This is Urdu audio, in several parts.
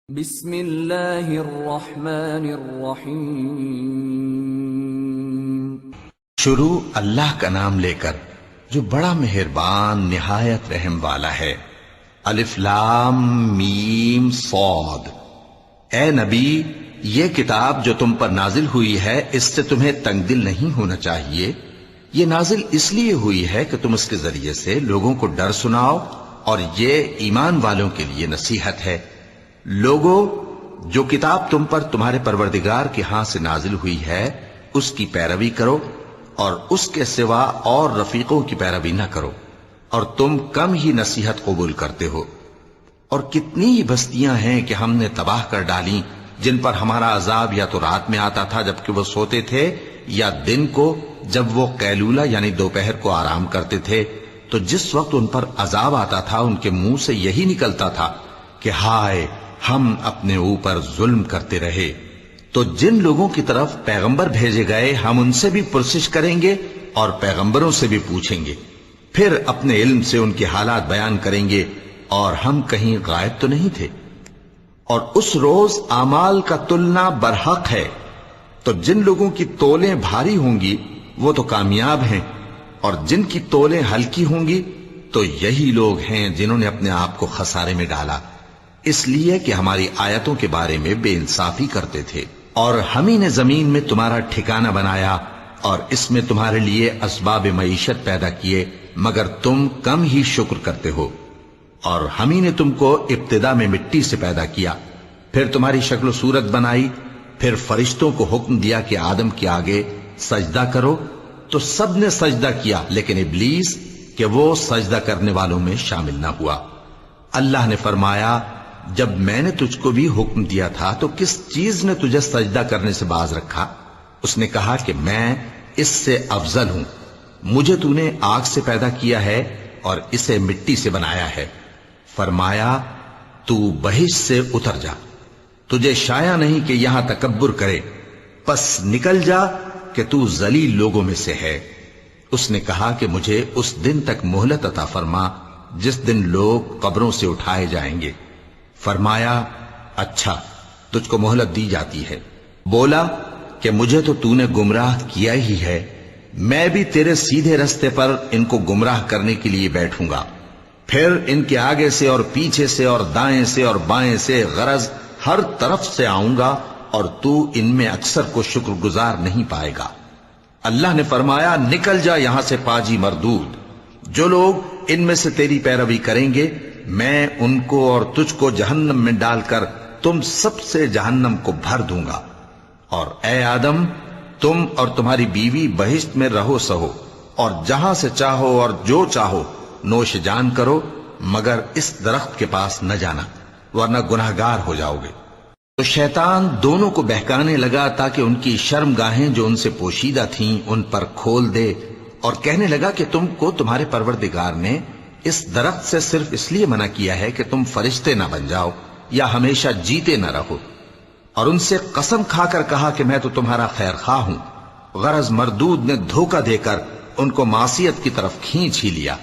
بسم اللہ الرحمن الرحیم۔ شروع اللہ کا نام لے کر جو بڑا مہربان نہایت رحم والا ہے۔ الف لام میم صاد۔ اے نبی، یہ کتاب جو تم پر نازل ہوئی ہے اس سے تمہیں تنگ دل نہیں ہونا چاہیے۔ یہ نازل اس لیے ہوئی ہے کہ تم اس کے ذریعے سے لوگوں کو ڈر سناؤ، اور یہ ایمان والوں کے لیے نصیحت ہے۔ لوگوں، جو کتاب تم پر تمہارے پروردگار کے ہاں سے نازل ہوئی ہے اس کی پیروی کرو، اور اس کے سوا اور رفیقوں کی پیروی نہ کرو، اور تم کم ہی نصیحت قبول کرتے ہو۔ اور کتنی ہی بستیاں ہیں کہ ہم نے تباہ کر ڈالیں جن پر ہمارا عذاب یا تو رات میں آتا تھا جبکہ وہ سوتے تھے، یا دن کو جب وہ قیلولہ یعنی دوپہر کو آرام کرتے تھے، تو جس وقت ان پر عذاب آتا تھا ان کے منہ سے یہی نکلتا تھا کہ ہائے، ہم اپنے اوپر ظلم کرتے رہے۔ تو جن لوگوں کی طرف پیغمبر بھیجے گئے ہم ان سے بھی پرسش کریں گے اور پیغمبروں سے بھی پوچھیں گے، پھر اپنے علم سے ان کے حالات بیان کریں گے، اور ہم کہیں غائب تو نہیں تھے۔ اور اس روز اعمال کا تلنا برحق ہے، تو جن لوگوں کی تولیں بھاری ہوں گی وہ تو کامیاب ہیں، اور جن کی تولیں ہلکی ہوں گی تو یہی لوگ ہیں جنہوں نے اپنے آپ کو خسارے میں ڈالا، اس لیے کہ ہماری آیتوں کے بارے میں بے انصافی کرتے تھے۔ اور ہم ہی نے زمین میں تمہارا ٹھکانہ بنایا اور اس میں تمہارے لیے اسباب معیشت پیدا کیے، مگر تم کم ہی شکر کرتے ہو۔ اور ہم ہی نے تم کو ابتدا میں مٹی سے پیدا کیا، پھر تمہاری شکل و صورت بنائی، پھر فرشتوں کو حکم دیا کہ آدم کے آگے سجدہ کرو، تو سب نے سجدہ کیا لیکن ابلیس کہ وہ سجدہ کرنے والوں میں شامل نہ ہوا۔ اللہ نے فرمایا، جب میں نے تجھ کو بھی حکم دیا تھا تو کس چیز نے تجھے سجدہ کرنے سے باز رکھا؟ اس نے کہا کہ میں اس سے افضل ہوں، مجھے تو نے آگ سے پیدا کیا ہے اور اسے مٹی سے بنایا ہے۔ فرمایا، تو بہشت سے اتر جا، تجھے شایع نہیں کہ یہاں تکبر کرے، پس نکل جا کہ تو ذلیل لوگوں میں سے ہے۔ اس نے کہا کہ مجھے اس دن تک مہلت عطا فرما جس دن لوگ قبروں سے اٹھائے جائیں گے۔ فرمایا، اچھا، تجھ کو مہلت دی جاتی ہے۔ بولا کہ مجھے تو نے گمراہ کیا ہی ہے، میں بھی تیرے سیدھے رستے پر ان کو گمراہ کرنے کے لیے بیٹھوں گا، پھر ان کے آگے سے اور پیچھے سے اور دائیں سے اور بائیں سے، غرض ہر طرف سے آؤں گا، اور تو ان میں اکثر کو شکر گزار نہیں پائے گا۔ اللہ نے فرمایا، نکل جا یہاں سے پاجی مردود، جو لوگ ان میں سے تیری پیروی کریں گے میں ان کو اور تجھ کو جہنم میں ڈال کر تم سب سے جہنم کو بھر دوں گا۔ اور اے آدم، تم اور تمہاری بیوی بہشت میں رہو سہو، اور جہاں سے چاہو اور جو چاہو نوش جان کرو، مگر اس درخت کے پاس نہ جانا ورنہ گناہگار ہو جاؤ گے۔ تو شیطان دونوں کو بہکانے لگا تاکہ ان کی شرم گاہیں جو ان سے پوشیدہ تھیں ان پر کھول دے، اور کہنے لگا کہ تم کو تمہارے پروردگار نے اس درخت سے صرف اس لیے منع کیا ہے کہ تم فرشتے نہ بن جاؤ یا ہمیشہ جیتے نہ رہو۔ اور ان سے قسم کھا کر کہا کہ میں تو تمہارا خیر خواہ ہوں۔ غرض مردود نے دھوکہ دے کر ان کو معصیت کی طرف کھینچ ہی لیا۔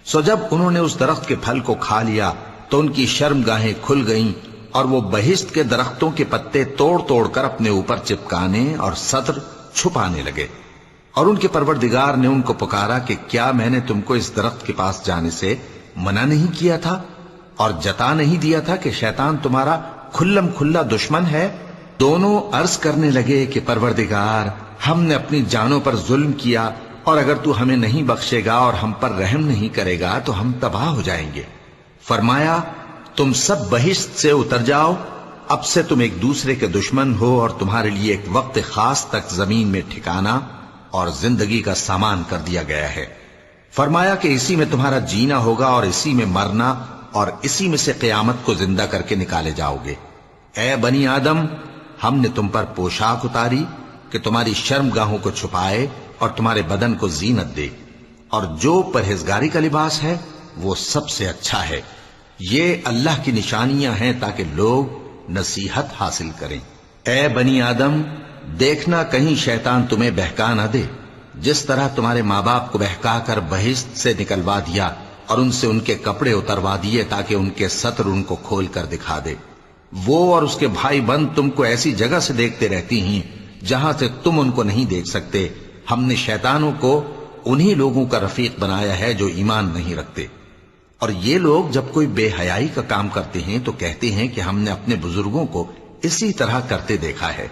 سو جب انہوں نے اس درخت کے پھل کو کھا لیا تو ان کی شرم گاہیں کھل گئیں، اور وہ بہشت کے درختوں کے پتے توڑ توڑ کر اپنے اوپر چپکانے اور سطر چھپانے لگے۔ اور ان کے پروردگار نے ان کو پکارا کہ کیا میں نے تم کو اس درخت کے پاس جانے سے منع نہیں کیا تھا، اور جتا نہیں دیا تھا کہ شیطان تمہارا کھلم کھلا دشمن ہے؟ دونوں عرض کرنے لگے کہ پروردگار، ہم نے اپنی جانوں پر ظلم کیا، اور اگر تو ہمیں نہیں بخشے گا اور ہم پر رحم نہیں کرے گا تو ہم تباہ ہو جائیں گے۔ فرمایا، تم سب بہشت سے اتر جاؤ، اب سے تم ایک دوسرے کے دشمن ہو، اور تمہارے لیے ایک وقت خاص تک زمین میں ٹھکانا اور زندگی کا سامان کر دیا گیا ہے۔ فرمایا کہ اسی میں تمہارا جینا ہوگا اور اسی میں مرنا، اور اسی میں سے قیامت کو زندہ کر کے نکالے جاؤ گے۔ اے بنی آدم، ہم نے تم پر پوشاک اتاری کہ تمہاری شرم گاہوں کو چھپائے اور تمہارے بدن کو زینت دے، اور جو پرہیزگاری کا لباس ہے وہ سب سے اچھا ہے۔ یہ اللہ کی نشانیاں ہیں تاکہ لوگ نصیحت حاصل کریں۔ اے بنی آدم، دیکھنا کہیں شیطان تمہیں بہکا نہ دے، جس طرح تمہارے ماں باپ کو بہکا کر بہشت سے نکلوا دیا اور ان سے ان کے کپڑے اتروا دیے تاکہ ان کے ستر ان کو کھول کر دکھا دے۔ وہ اور اس کے بھائی بند تم کو ایسی جگہ سے دیکھتے رہتی ہیں جہاں سے تم ان کو نہیں دیکھ سکتے۔ ہم نے شیطانوں کو انہی لوگوں کا رفیق بنایا ہے جو ایمان نہیں رکھتے۔ اور یہ لوگ جب کوئی بے حیائی کا کام کرتے ہیں تو کہتے ہیں کہ ہم نے اپنے بزرگوں کو اسی طرح کرتے دیکھا ہے،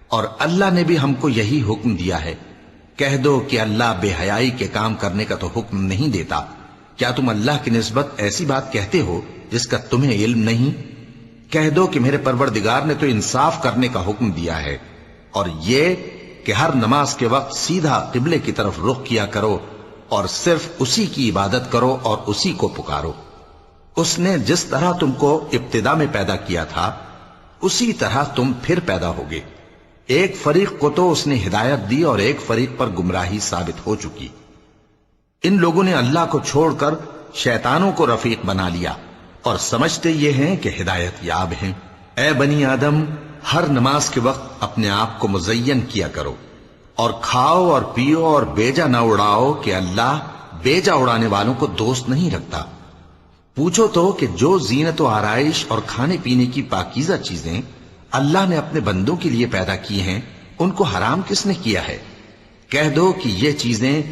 اور اللہ نے بھی ہم کو یہی حکم دیا ہے۔ کہہ دو کہ اللہ بے حیائی کے کام کرنے کا تو حکم نہیں دیتا۔ کیا تم اللہ کی نسبت ایسی بات کہتے ہو جس کا تمہیں علم نہیں؟ کہہ دو کہ میرے پروردگار نے تو انصاف کرنے کا حکم دیا ہے، اور یہ کہ ہر نماز کے وقت سیدھا قبلے کی طرف رخ کیا کرو اور صرف اسی کی عبادت کرو اور اسی کو پکارو۔ اس نے جس طرح تم کو ابتدا میں پیدا کیا تھا اسی طرح تم پھر پیدا ہوگے۔ ایک فریق کو تو اس نے ہدایت دی اور ایک فریق پر گمراہی ثابت ہو چکی۔ ان لوگوں نے اللہ کو چھوڑ کر شیطانوں کو رفیق بنا لیا اور سمجھتے یہ ہیں کہ ہدایت یاب ہیں۔ اے بنی آدم، ہر نماز کے وقت اپنے آپ کو مزین کیا کرو، اور کھاؤ اور پیو اور بیجا نہ اڑاؤ کہ اللہ بیجا اڑانے والوں کو دوست نہیں رکھتا۔ پوچھو تو کہ جو زینت و آرائش اور کھانے پینے کی پاکیزہ چیزیں اللہ نے اپنے بندوں کے لیے پیدا کی ہیں ان کو حرام کس نے کیا ہے؟ کہہ دو کہ یہ چیزیں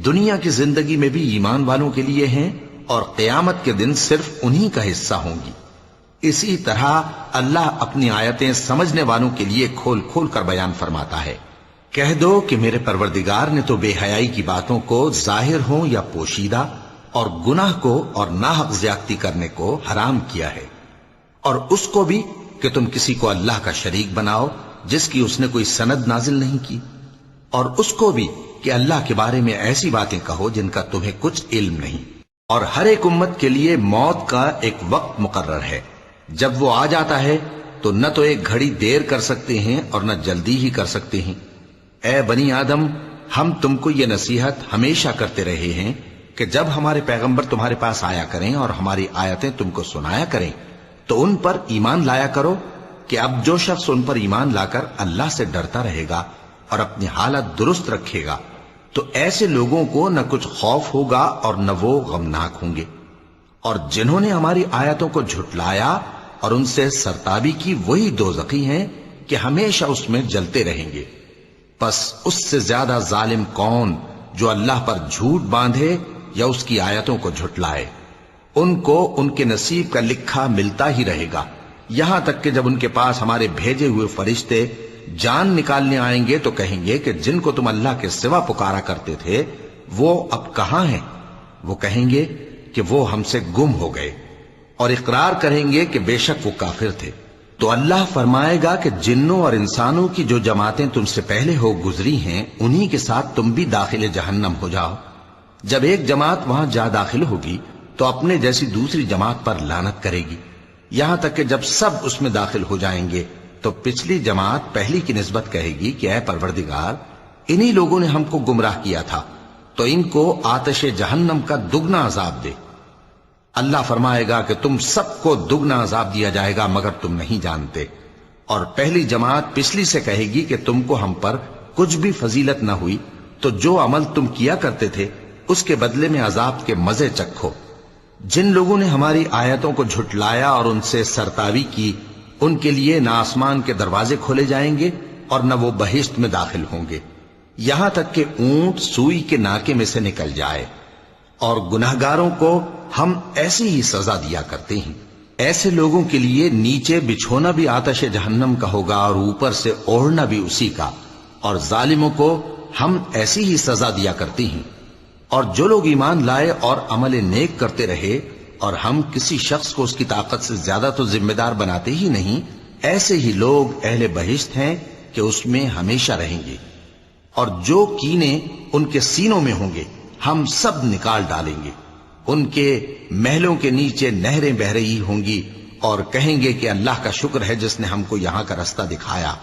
دنیا کی زندگی میں بھی ایمان والوں کے لیے ہیں اور قیامت کے دن صرف انہی کا حصہ ہوں گی۔ اسی طرح اللہ اپنی آیتیں سمجھنے والوں کے لیے کھول کھول کر بیان فرماتا ہے۔ کہہ دو کہ میرے پروردگار نے تو بے حیائی کی باتوں کو ظاہر ہوں یا پوشیدہ اور گناہ کو اور ناحق زیادتی کرنے کو حرام کیا ہے، اور اس کو بھی کہ تم کسی کو اللہ کا شریک بناؤ جس کی اس نے کوئی سند نازل نہیں کی، اور اس کو بھی کہ اللہ کے بارے میں ایسی باتیں کہو جن کا تمہیں کچھ علم نہیں۔ اور ہر ایک امت کے لیے موت کا ایک وقت مقرر ہے، جب وہ آ جاتا ہے تو نہ تو ایک گھڑی دیر کر سکتے ہیں اور نہ جلدی ہی کر سکتے ہیں۔ اے بنی آدم، ہم تم کو یہ نصیحت ہمیشہ کرتے رہے ہیں کہ جب ہمارے پیغمبر تمہارے پاس آیا کریں اور ہماری آیتیں تم کو سنایا کریں تو ان پر ایمان لایا کرو، کہ اب جو شخص ان پر ایمان لا کر اللہ سے ڈرتا رہے گا اور اپنی حالت درست رکھے گا تو ایسے لوگوں کو نہ کچھ خوف ہوگا اور نہ وہ غمناک ہوں گے۔ اور جنہوں نے ہماری آیتوں کو جھٹلایا اور ان سے سرتابی کی وہی دوزخی ہیں کہ ہمیشہ اس میں جلتے رہیں گے۔ پس اس سے زیادہ ظالم کون جو اللہ پر جھوٹ باندھے یا اس کی آیتوں کو جھٹلائے؟ ان کو ان کے نصیب کا لکھا ملتا ہی رہے گا، یہاں تک کہ جب ان کے پاس ہمارے بھیجے ہوئے فرشتے جان نکالنے آئیں گے تو کہیں گے کہ جن کو تم اللہ کے سوا پکارا کرتے تھے وہ اب کہاں ہیں؟ وہ کہیں گے کہ وہ ہم سے گم ہو گئے، اور اقرار کریں گے کہ بے شک وہ کافر تھے۔ تو اللہ فرمائے گا کہ جنوں اور انسانوں کی جو جماعتیں تم سے پہلے ہو گزری ہیں انہی کے ساتھ تم بھی داخل جہنم ہو جاؤ۔ جب ایک جماعت وہاں جا داخل ہوگی تو اپنے جیسی دوسری جماعت پر لعنت کرے گی، یہاں تک کہ جب سب اس میں داخل ہو جائیں گے تو پچھلی جماعت پہلی کی نسبت کہے گی کہ اے پروردگار، انہی لوگوں نے ہم کو گمراہ کیا تھا، تو ان کو آتش جہنم کا دگنا عذاب دے۔ اللہ فرمائے گا کہ تم سب کو دگنا عذاب دیا جائے گا مگر تم نہیں جانتے۔ اور پہلی جماعت پچھلی سے کہے گی کہ تم کو ہم پر کچھ بھی فضیلت نہ ہوئی، تو جو عمل تم کیا کرتے تھے اس کے بدلے میں عذاب کے مزے چکھو۔ جن لوگوں نے ہماری آیتوں کو جھٹلایا اور ان سے سرتاوی کی ان کے لیے نہ آسمان کے دروازے کھولے جائیں گے اور نہ وہ بہشت میں داخل ہوں گے، یہاں تک کہ اونٹ سوئی کے ناکے میں سے نکل جائے۔ اور گناہگاروں کو ہم ایسی ہی سزا دیا کرتے ہیں۔ ایسے لوگوں کے لیے نیچے بچھونا بھی آتش جہنم کا ہوگا اور اوپر سے اوڑھنا بھی اسی کا، اور ظالموں کو ہم ایسی ہی سزا دیا کرتے ہیں۔ اور جو لوگ ایمان لائے اور عمل نیک کرتے رہے اور ہم کسی شخص کو اس کی طاقت سے زیادہ تو ذمہ دار بناتے ہی نہیں، ایسے ہی لوگ اہل بہشت ہیں کہ اس میں ہمیشہ رہیں گے۔ اور جو کینے ان کے سینوں میں ہوں گے ہم سب نکال ڈالیں گے، ان کے محلوں کے نیچے نہریں بہہ رہی ہوں گی، اور کہیں گے کہ اللہ کا شکر ہے جس نے ہم کو یہاں کا رستہ دکھایا،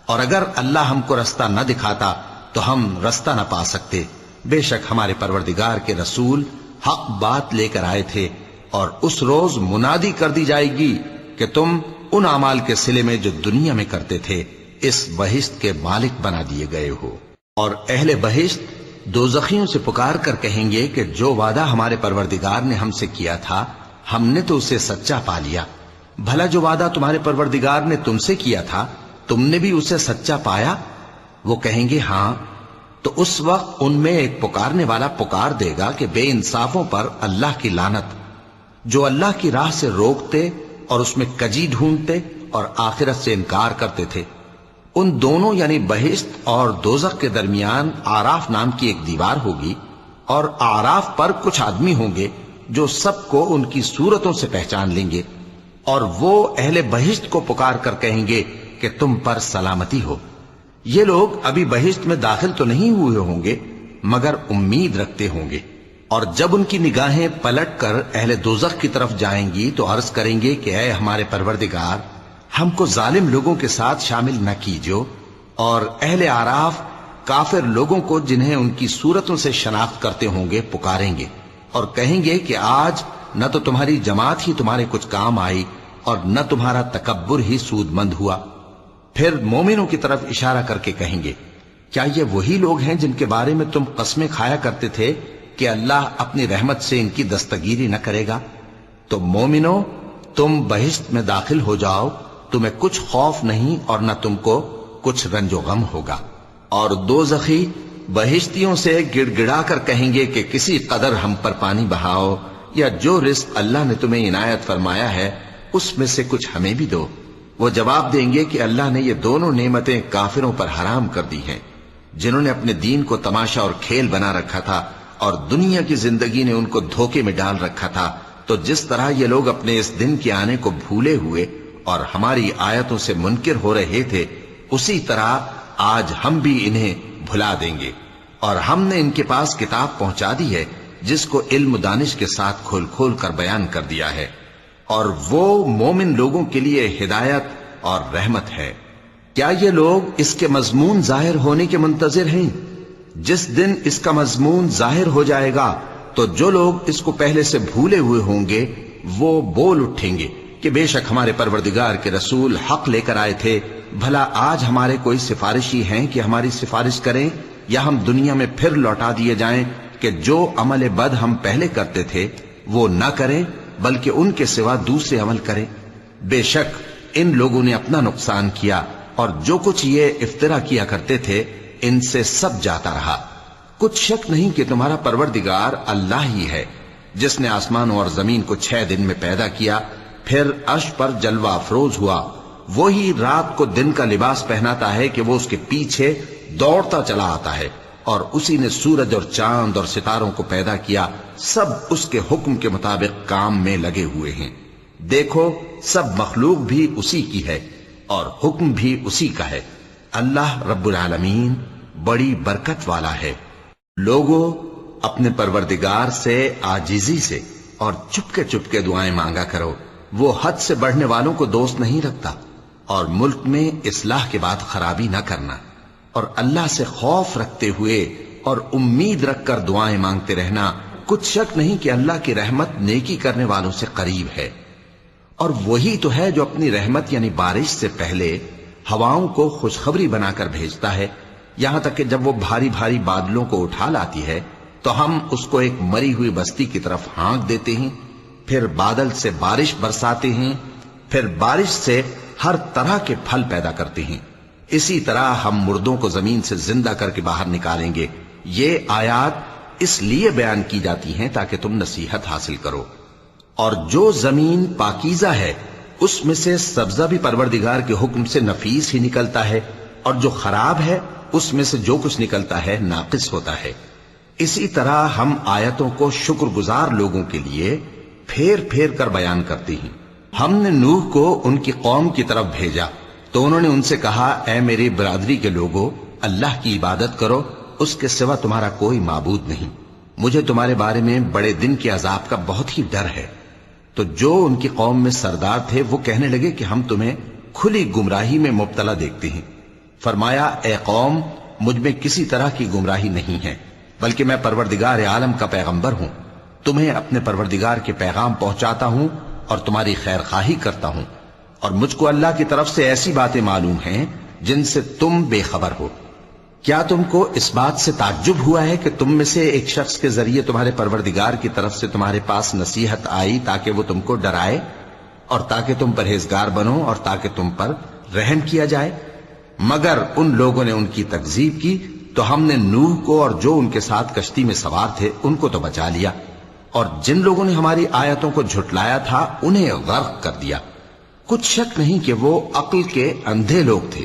اور اگر اللہ ہم کو رستہ نہ دکھاتا تو ہم رستہ نہ پا سکتے۔ بے شک ہمارے پروردگار کے رسول حق بات لے کر آئے تھے، اور اس روز منادی کر دی جائے گی کہ تم ان اعمال کے صلے میں جو دنیا میں کرتے تھے اس بہشت کے مالک بنا دیے گئے ہو۔ اور اہل بہشت دوزخیوں سے پکار کر کہیں گے کہ جو وعدہ ہمارے پروردگار نے ہم سے کیا تھا ہم نے تو اسے سچا پا لیا، بھلا جو وعدہ تمہارے پروردگار نے تم سے کیا تھا تم نے بھی اسے سچا پایا؟ وہ کہیں گے ہاں، تو اس وقت ان میں ایک پکارنے والا پکار دے گا کہ بے انصافوں پر اللہ کی لعنت، جو اللہ کی راہ سے روکتے اور اس میں کجی ڈھونڈتے اور آخرت سے انکار کرتے تھے۔ ان دونوں یعنی بہشت اور دوزخ کے درمیان آراف نام کی ایک دیوار ہوگی، اور آراف پر کچھ آدمی ہوں گے جو سب کو ان کی صورتوں سے پہچان لیں گے، اور وہ اہل بہشت کو پکار کر کہیں گے کہ تم پر سلامتی ہو۔ یہ لوگ ابھی بہشت میں داخل تو نہیں ہوئے ہوں گے مگر امید رکھتے ہوں گے، اور جب ان کی نگاہیں پلٹ کر اہل دوزخ کی طرف جائیں گی تو عرض کریں گے کہ اے ہمارے پروردگار، ہم کو ظالم لوگوں کے ساتھ شامل نہ کیجو۔ اور اہل آراف کافر لوگوں کو جنہیں ان کی صورتوں سے شناخت کرتے ہوں گے پکاریں گے اور کہیں گے کہ آج نہ تو تمہاری جماعت ہی تمہارے کچھ کام آئی اور نہ تمہارا تکبر ہی سود مند ہوا۔ پھر مومنوں کی طرف اشارہ کر کے کہیں گے، کیا یہ وہی لوگ ہیں جن کے بارے میں تم قسمیں کھایا کرتے تھے کہ اللہ اپنی رحمت سے ان کی دستگیری نہ کرے گا؟ تو مومنوں، تم بہشت میں داخل ہو جاؤ، تمہیں کچھ خوف نہیں اور نہ تم کو کچھ رنج و غم ہوگا۔ اور دوزخی بہشتیوں سے گڑ گڑا کر کہیں گے کہ کسی قدر ہم پر پانی بہاؤ، یا جو رزق اللہ نے تمہیں عنایت فرمایا ہے اس میں سے کچھ ہمیں بھی دو۔ وہ جواب دیں گے کہ اللہ نے یہ دونوں نعمتیں کافروں پر حرام کر دی ہیں، جنہوں نے اپنے دین کو تماشا اور کھیل بنا رکھا تھا اور دنیا کی زندگی نے ان کو دھوکے میں ڈال رکھا تھا۔ تو جس طرح یہ لوگ اپنے اس دن کے آنے کو بھولے ہوئے اور ہماری آیتوں سے منکر ہو رہے تھے، اسی طرح آج ہم بھی انہیں بھلا دیں گے۔ اور ہم نے ان کے پاس کتاب پہنچا دی ہے جس کو علم و دانش کے ساتھ کھول کھول کر بیان کر دیا ہے، اور وہ مومن لوگوں کے لیے ہدایت اور رحمت ہے۔ کیا یہ لوگ اس کے مضمون ظاہر ہونے کے منتظر ہیں؟ جس دن اس کا مضمون ظاہر ہو جائے گا تو جو لوگ اس کو پہلے سے بھولے ہوئے ہوں گے وہ بول اٹھیں گے کہ بے شک ہمارے پروردگار کے رسول حق لے کر آئے تھے، بھلا آج ہمارے کوئی سفارشی ہیں کہ ہماری سفارش کریں، یا ہم دنیا میں پھر لوٹا دیے جائیں کہ جو عمل بد ہم پہلے کرتے تھے وہ نہ کریں بلکہ ان کے سوا دوسرے عمل کریں۔ بے شک ان لوگوں نے اپنا نقصان کیا، اور جو کچھ یہ افترا کیا کرتے تھے ان سے سب جاتا رہا۔ کچھ شک نہیں کہ تمہارا پروردگار اللہ ہی ہے جس نے آسمانوں اور زمین کو 6 دن میں پیدا کیا، پھر عرش پر جلوہ افروز ہوا۔ وہی رات کو دن کا لباس پہناتا ہے کہ وہ اس کے پیچھے دوڑتا چلا آتا ہے، اور اسی نے سورج اور چاند اور ستاروں کو پیدا کیا، سب اس کے حکم کے مطابق کام میں لگے ہوئے ہیں۔ دیکھو سب مخلوق بھی اسی کی ہے اور حکم بھی اسی کا ہے۔ اللہ رب العالمین بڑی برکت والا ہے۔ لوگوں، اپنے پروردگار سے عاجزی سے اور چپکے دعائیں مانگا کرو، وہ حد سے بڑھنے والوں کو دوست نہیں رکھتا، اور ملک میں اصلاح کے بعد خرابی نہ کرنا، اور اللہ سے خوف رکھتے ہوئے اور امید رکھ کر دعائیں مانگتے رہنا۔ کچھ شک نہیں کہ اللہ کی رحمت نیکی کرنے والوں سے قریب ہے، اور وہی تو ہے جو اپنی رحمت یعنی بارش سے پہلے ہواؤں کو خوشخبری بنا کر بھیجتا ہے، یہاں تک کہ جب وہ بھاری بھاری بادلوں کو اٹھا لاتی ہے تو ہم اس کو ایک مری ہوئی بستی کی طرف ہانک دیتے ہیں، پھر بادل سے بارش برساتے ہیں، پھر بارش سے ہر طرح کے پھل پیدا کرتے ہیں۔ اسی طرح ہم مردوں کو زمین سے زندہ کر کے باہر نکالیں گے۔ یہ آیات اس لیے بیان کی جاتی ہیں تاکہ تم نصیحت حاصل کرو۔ اور جو زمین پاکیزہ ہے اس میں سے سبزہ بھی پروردگار کے حکم سے نفیس ہی نکلتا ہے، اور جو خراب ہے اس میں سے جو کچھ نکلتا ہے ناقص ہوتا ہے۔ اسی طرح ہم آیتوں کو شکر گزار لوگوں کے لیے پھیر پھیر کر بیان کرتے ہیں۔ ہم نے نوح کو ان کی قوم کی طرف بھیجا تو انہوں نے ان سے کہا، اے میری برادری کے لوگوں، اللہ کی عبادت کرو، اس کے سوا تمہارا کوئی معبود نہیں۔ مجھے تمہارے بارے میں بڑے دن کے عذاب کا بہت ہی ڈر ہے۔ تو جو ان کی قوم میں سردار تھے وہ کہنے لگے کہ ہم تمہیں کھلی گمراہی میں مبتلا دیکھتے ہیں۔ فرمایا، اے قوم، مجھ میں کسی طرح کی گمراہی نہیں ہے، بلکہ میں پروردگار عالم کا پیغمبر ہوں، تمہیں اپنے پروردگار کے پیغام پہنچاتا ہوں اور تمہاری خیر خواہی کرتا ہوں، اور مجھ کو اللہ کی طرف سے ایسی باتیں معلوم ہیں جن سے تم بے خبر ہو۔ کیا تم کو اس بات سے تعجب ہوا ہے کہ تم میں سے ایک شخص کے ذریعے تمہارے پروردگار کی طرف سے تمہارے پاس نصیحت آئی تاکہ وہ تم کو ڈرائے؟ اور تاکہ تم پرہیزگار بنو اور تاکہ تم پر رحم کیا جائے۔ مگر ان لوگوں نے ان کی تکذیب کی تو ہم نے نوح کو اور جو ان کے ساتھ کشتی میں سوار تھے ان کو تو بچا لیا، اور جن لوگوں نے ہماری آیتوں کو جھٹلایا تھا انہیں غرق کر دیا۔ کچھ شک نہیں کہ وہ عقل کے اندھے لوگ تھے۔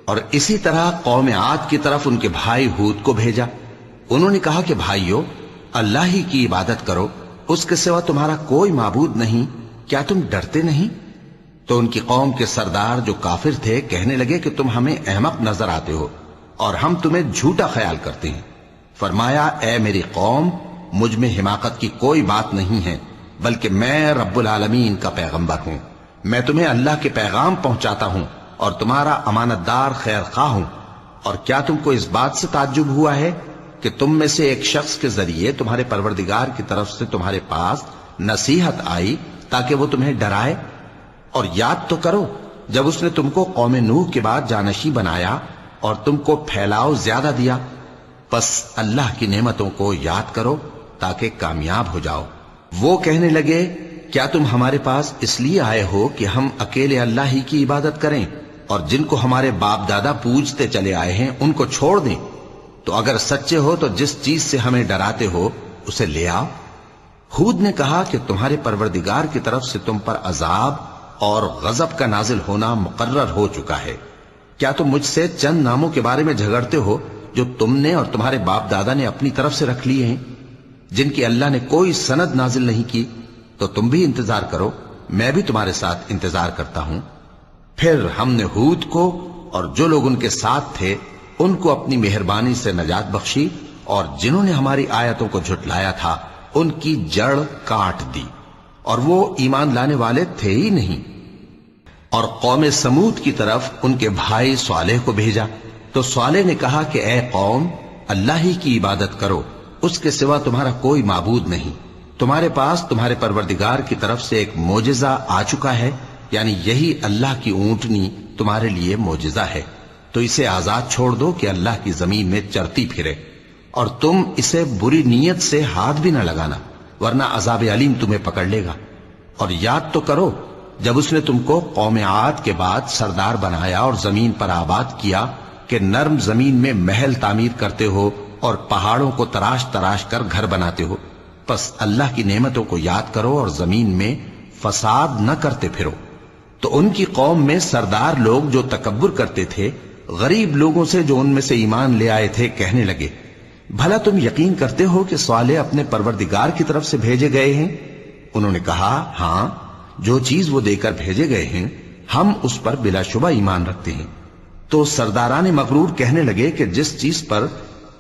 اور اسی طرح قوم عاد کی طرف ان کے بھائی ہود کو بھیجا۔ انہوں نے کہا کہ بھائیو، اللہ ہی کی عبادت کرو، اس کے سوا تمہارا کوئی معبود نہیں، کیا تم ڈرتے نہیں؟ تو ان کی قوم کے سردار جو کافر تھے کہنے لگے کہ تم ہمیں احمق نظر آتے ہو اور ہم تمہیں جھوٹا خیال کرتے ہیں۔ فرمایا، اے میری قوم، مجھ میں حماقت کی کوئی بات نہیں ہے، بلکہ میں رب العالمین کا پیغمبر ہوں۔ میں تمہیں اللہ کے پیغام پہنچاتا ہوں اور تمہارا امانت دار خیر خواہ ہوں۔ اور کیا تم کو اس بات سے تعجب ہوا ہے کہ تم میں سے ایک شخص کے ذریعے تمہارے پروردگار کی طرف سے تمہارے پاس نصیحت آئی تاکہ وہ تمہیں ڈرائے؟ اور یاد تو کرو جب اس نے تم کو قوم نوح کے بعد جانشی بنایا اور تم کو پھیلاؤ زیادہ دیا۔ پس اللہ کی نعمتوں کو یاد کرو تاکہ کامیاب ہو جاؤ۔ وہ کہنے لگے، کیا تم ہمارے پاس اس لیے آئے ہو کہ ہم اکیلے اللہ ہی کی عبادت کریں اور جن کو ہمارے باپ دادا پوجتے چلے آئے ہیں ان کو چھوڑ دیں؟ تو اگر سچے ہو تو جس چیز سے ہمیں ڈراتے ہو اسے لے آؤ۔ ہود نے کہا کہ تمہارے پروردگار کی طرف سے تم پر عذاب اور غضب کا نازل ہونا مقرر ہو چکا ہے۔ کیا تم مجھ سے چند ناموں کے بارے میں جھگڑتے ہو جو تم نے اور تمہارے باپ دادا نے اپنی طرف سے رکھ لیے ہیں، جن کی اللہ نے کوئی سند نازل نہیں کی؟ تو تم بھی انتظار کرو، میں بھی تمہارے ساتھ انتظار کرتا ہوں۔ پھر ہم نے ہود کو اور جو لوگ ان کے ساتھ تھے ان کو اپنی مہربانی سے نجات بخشی، اور جنہوں نے ہماری آیتوں کو جھٹلایا تھا ان کی جڑ کاٹ دی، اور وہ ایمان لانے والے تھے ہی نہیں۔ اور قوم سمود کی طرف ان کے بھائی صالح کو بھیجا تو صالح نے کہا کہ اے قوم، اللہ ہی کی عبادت کرو، اس کے سوا تمہارا کوئی معبود نہیں۔ تمہارے پاس تمہارے پروردگار کی طرف سے ایک معجزہ آ چکا ہے، یعنی یہی اللہ کی اونٹنی تمہارے لیے معجزہ ہے، تو اسے آزاد چھوڑ دو کہ اللہ کی زمین میں چرتی پھرے، اور تم اسے بری نیت سے ہاتھ بھی نہ لگانا، ورنہ عذاب علیم تمہیں پکڑ لے گا۔ اور یاد تو کرو جب اس نے تم کو قوم عاد کے بعد سردار بنایا اور زمین پر آباد کیا کہ نرم زمین میں محل تعمیر کرتے ہو اور پہاڑوں کو تراش تراش کر گھر بناتے ہو۔ پس اللہ کی نعمتوں کو یاد کرو اور زمین میں فساد نہ کرتے پھرو۔ تو ان کی قوم میں سردار لوگ جو تکبر کرتے تھے غریب لوگوں سے جو ان میں سے ایمان لے آئے تھے کہنے لگے، بھلا تم یقین کرتے ہو کہ صالح اپنے پروردگار کی طرف سے بھیجے گئے ہیں؟ انہوں نے کہا، ہاں، جو چیز وہ دے کر بھیجے گئے ہیں ہم اس پر بلا شبہ ایمان رکھتے ہیں۔ تو سرداران مغرور کہنے لگے کہ جس چیز پر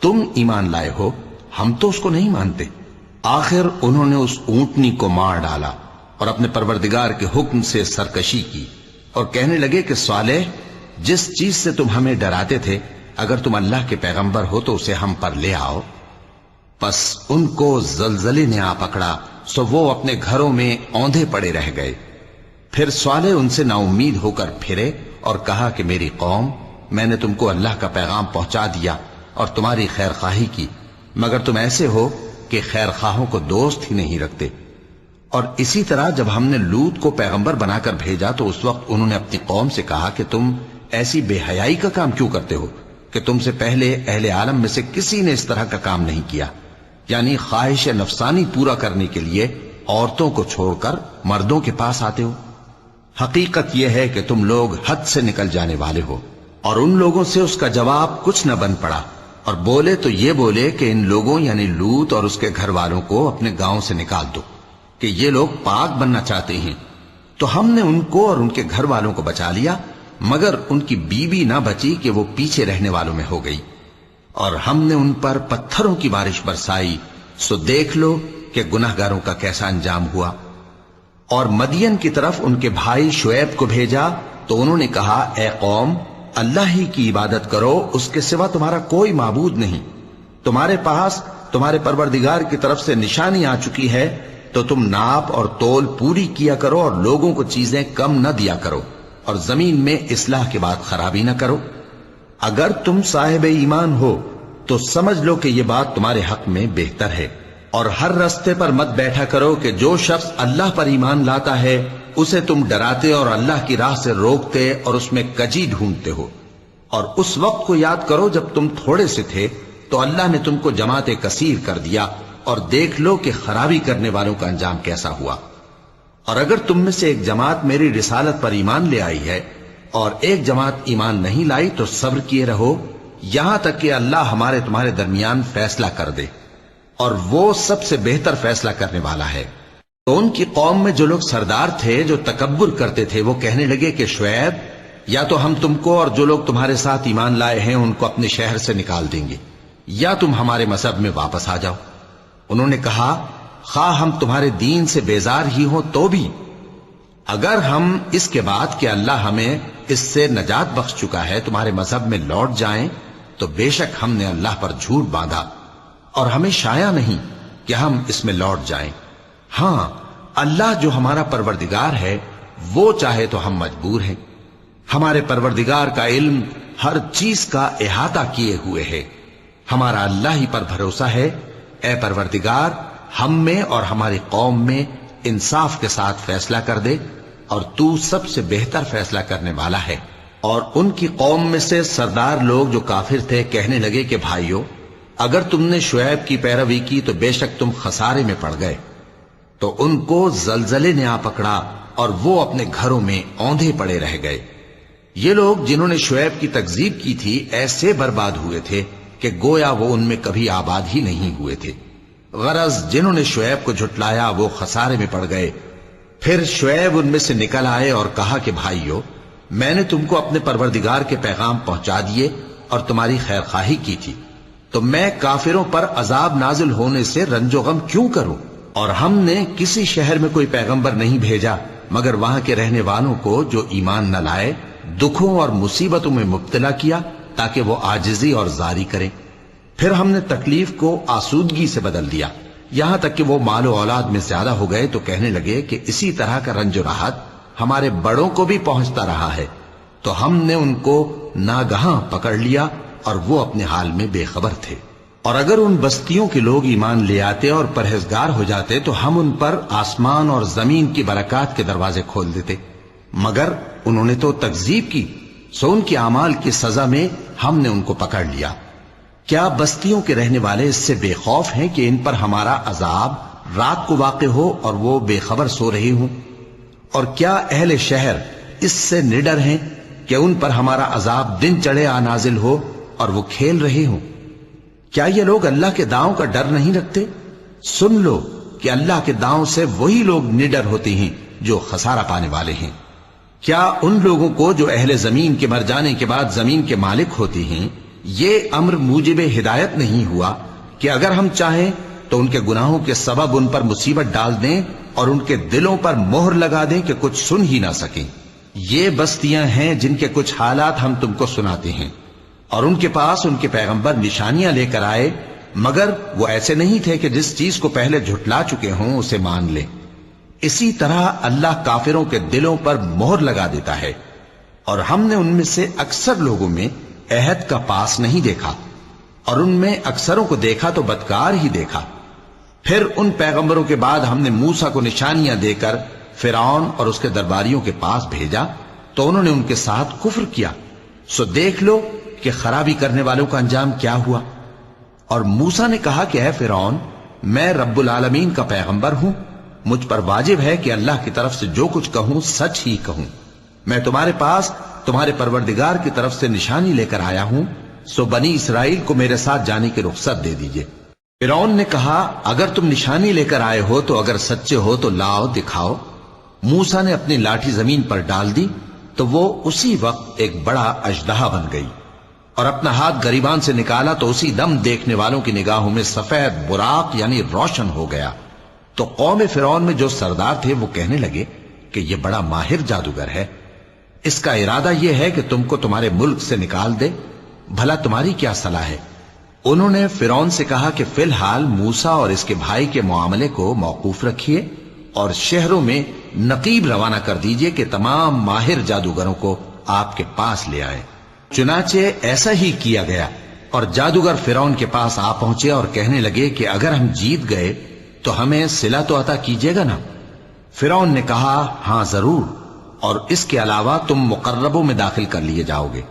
تم ایمان لائے ہو ہم تو اس کو نہیں مانتے۔ آخر انہوں نے اس اونٹنی کو مار ڈالا اور اپنے پروردگار کے حکم سے سرکشی کی، اور کہنے لگے کہ صالح، جس چیز سے تم ہمیں ڈراتے تھے اگر تم اللہ کے پیغمبر ہو تو اسے ہم پر لے آؤ۔ پس ان کو زلزلے نے آ پکڑا، سو وہ اپنے گھروں میں اوندھے پڑے رہ گئے۔ پھر صالح ان سے نا امید ہو کر پھرے اور کہا کہ میری قوم، میں نے تم کو اللہ کا پیغام پہنچا دیا اور تمہاری خیر خواہی کی، مگر تم ایسے ہو کہ خیر خواہوں کو دوست ہی نہیں رکھتے۔ اور اسی طرح جب ہم نے لوط کو پیغمبر بنا کر بھیجا تو اس وقت انہوں نے اپنی قوم سے کہا کہ تم ایسی بے حیائی کا کام کیوں کرتے ہو کہ تم سے پہلے اہل عالم میں سے کسی نے اس طرح کا کام نہیں کیا، یعنی خواہش نفسانی پورا کرنے کے لیے عورتوں کو چھوڑ کر مردوں کے پاس آتے ہو۔ حقیقت یہ ہے کہ تم لوگ حد سے نکل جانے والے ہو۔ اور ان لوگوں سے اس کا جواب کچھ نہ بن پڑا، اور بولے تو یہ بولے کہ ان لوگوں یعنی لوط اور اس کے گھر والوں کو اپنے گاؤں سے نکال دو کہ یہ لوگ پاک بننا چاہتے ہیں۔ تو ہم نے ان کو اور ان کے گھر والوں کو بچا لیا، مگر ان کی بیوی نہ بچی کہ وہ پیچھے رہنے والوں میں ہو گئی، اور ہم نے ان پر پتھروں کی بارش برسائی، سو دیکھ لو کہ گناہگاروں کا کیسا انجام ہوا۔ اور مدین کی طرف ان کے بھائی شعیب کو بھیجا تو انہوں نے کہا، اے قوم، اللہ ہی کی عبادت کرو، اس کے سوا تمہارا کوئی معبود نہیں۔ تمہارے پاس تمہارے پروردگار کی طرف سے نشانی آ چکی ہے، تو تم ناپ اور تول پوری کیا کرو اور لوگوں کو چیزیں کم نہ دیا کرو، اور زمین میں اصلاح کے بعد خرابی نہ کرو۔ اگر تم صاحب ایمان ہو تو سمجھ لو کہ یہ بات تمہارے حق میں بہتر ہے، اور ہر رستے پر مت بیٹھا کرو کہ جو شخص اللہ پر ایمان لاتا ہے اسے تم ڈراتے اور اللہ کی راہ سے روکتے اور اس میں کجی ڈھونڈتے ہو. اور اس وقت کو یاد کرو جب تم تھوڑے سے تھے تو اللہ نے تم کو جماعت کثیر کر دیا، اور دیکھ لو کہ خرابی کرنے والوں کا انجام کیسا ہوا. اور اگر تم میں سے ایک جماعت میری رسالت پر ایمان لے آئی ہے اور ایک جماعت ایمان نہیں لائی تو صبر کیے رہو یہاں تک کہ اللہ ہمارے تمہارے درمیان فیصلہ کر دے، اور وہ سب سے بہتر فیصلہ کرنے والا ہے. تو ان کی قوم میں جو لوگ سردار تھے جو تکبر کرتے تھے وہ کہنے لگے کہ شعیب، یا تو ہم تم کو اور جو لوگ تمہارے ساتھ ایمان لائے ہیں ان کو اپنے شہر سے نکال دیں گے، یا تم ہمارے مذہب میں واپس آ جاؤ. انہوں نے کہا خواہ ہم تمہارے دین سے بیزار ہی ہوں تو بھی اگر ہم اس کے بعد کہ اللہ ہمیں اس سے نجات بخش چکا ہے تمہارے مذہب میں لوٹ جائیں تو بے شک ہم نے اللہ پر جھوٹ باندھا اور ہمیں شایع نہیں کہ ہم اس میں لوٹ جائیں. ہاں اللہ جو ہمارا پروردگار ہے وہ چاہے تو ہم مجبور ہیں. ہمارے پروردگار کا علم ہر چیز کا احاطہ کیے ہوئے ہے. ہمارا اللہ ہی پر بھروسہ ہے. اے پروردگار ہم میں اور ہماری قوم میں انصاف کے ساتھ فیصلہ کر دے اور تو سب سے بہتر فیصلہ کرنے والا ہے. اور ان کی قوم میں سے سردار لوگ جو کافر تھے کہنے لگے کہ بھائیو، اگر تم نے شعیب کی پیروی کی تو بے شک تم خسارے میں پڑ گئے. تو ان کو زلزلے نے آ پکڑا اور وہ اپنے گھروں میں اوندھے پڑے رہ گئے. یہ لوگ جنہوں نے شعیب کی تکذیب کی تھی ایسے برباد ہوئے تھے کہ گویا وہ ان میں کبھی آباد ہی نہیں ہوئے تھے. غرض جنہوں نے شعیب کو جھٹلایا وہ خسارے میں پڑ گئے. پھر شعیب ان میں سے نکل آئے اور کہا کہ بھائیو، میں نے تم کو اپنے پروردگار کے پیغام پہنچا دیے اور تمہاری خیر خواہی کی تھی، تو میں کافروں پر عذاب نازل ہونے سے رنج و غم کیوں کروں؟ اور ہم نے کسی شہر میں کوئی پیغمبر نہیں بھیجا مگر وہاں کے رہنے والوں کو جو ایمان نہ لائے دکھوں اور مصیبتوں میں مبتلا کیا تاکہ وہ عاجزی اور زاری کریں. پھر ہم نے تکلیف کو آسودگی سے بدل دیا یہاں تک کہ وہ مال و اولاد میں زیادہ ہو گئے تو کہنے لگے کہ اسی طرح کا رنج و راحت ہمارے بڑوں کو بھی پہنچتا رہا ہے. تو ہم نے ان کو ناگہاں پکڑ لیا اور وہ اپنے حال میں بے خبر تھے. اور اگر ان بستیوں کے لوگ ایمان لے آتے اور پرہیزگار ہو جاتے تو ہم ان پر آسمان اور زمین کی برکات کے دروازے کھول دیتے، مگر انہوں نے تو تکذیب کی، سو ان کے اعمال کی سزا میں ہم نے ان کو پکڑ لیا. کیا بستیوں کے رہنے والے اس سے بے خوف ہیں کہ ان پر ہمارا عذاب رات کو واقع ہو اور وہ بے خبر سو رہے ہوں؟ اور کیا اہل شہر اس سے نڈر ہیں کہ ان پر ہمارا عذاب دن چڑھے آ نازل ہو اور وہ کھیل رہے ہوں؟ کیا یہ لوگ اللہ کے داؤں کا ڈر نہیں رکھتے؟ سن لو کہ اللہ کے داؤں سے وہی لوگ نڈر ہوتے ہیں جو خسارہ پانے والے ہیں. کیا ان لوگوں کو جو اہل زمین کے مر جانے کے بعد زمین کے مالک ہوتے ہیں یہ امر موجب ہدایت نہیں ہوا کہ اگر ہم چاہیں تو ان کے گناہوں کے سبب ان پر مصیبت ڈال دیں اور ان کے دلوں پر مہر لگا دیں کہ کچھ سن ہی نہ سکیں؟ یہ بستیاں ہیں جن کے کچھ حالات ہم تم کو سناتے ہیں، اور ان کے پاس ان کے پیغمبر نشانیاں لے کر آئے مگر وہ ایسے نہیں تھے کہ جس چیز کو پہلے جھٹلا چکے ہوں اسے مان لیں. اسی طرح اللہ کافروں کے دلوں پر مہر لگا دیتا ہے. اور ہم نے ان میں سے اکثر لوگوں میں عہد کا پاس نہیں دیکھا اور ان میں اکثروں کو دیکھا تو بدکار ہی دیکھا. پھر ان پیغمبروں کے بعد ہم نے موسیٰ کو نشانیاں دے کر فرعون اور اس کے درباریوں کے پاس بھیجا تو انہوں نے ان کے ساتھ کفر کیا. سو دیکھ لو کہ خرابی کرنے والوں کا انجام کیا ہوا. اور موسیٰ نے کہا کہ اے فرعون، میں رب العالمین کا پیغمبر ہوں، مجھ پر واجب ہے کہ اللہ کی طرف سے جو کچھ کہوں سچ ہی کہوں. میں تمہارے پاس تمہارے پروردگار کی طرف سے نشانی لے کر آیا ہوں، سو بنی اسرائیل کو میرے ساتھ جانے کی رخصت دے دیجئے. فرعون نے کہا اگر تم نشانی لے کر آئے ہو تو اگر سچے ہو تو لاؤ دکھاؤ. موسیٰ نے اپنی لاٹھی زمین پر ڈال دی تو وہ اسی وقت ایک بڑا اژدہا بن گئی، اور اپنا ہاتھ گریبان سے نکالا تو اسی دم دیکھنے والوں کی نگاہوں میں سفید براق یعنی روشن ہو گیا. تو قوم فرعون میں جو سردار تھے وہ کہنے لگے کہ یہ بڑا ماہر جادوگر ہے، اس کا ارادہ یہ ہے کہ تم کو تمہارے ملک سے نکال دے، بھلا تمہاری کیا صلاح ہے؟ انہوں نے فرعون سے کہا کہ فی الحال موسیٰ اور اس کے بھائی کے معاملے کو موقوف رکھیے اور شہروں میں نقیب روانہ کر دیجئے کہ تمام ماہر جادوگروں کو آپ کے پاس لے آئے. چنانچہ ایسا ہی کیا گیا اور جادوگر فرعون کے پاس آ پہنچے اور کہنے لگے کہ اگر ہم جیت گئے تو ہمیں صلہ تو عطا کیجیے گا نا؟ فرعون نے کہا ہاں ضرور، اور اس کے علاوہ تم مقربوں میں داخل کر لیے جاؤ گے۔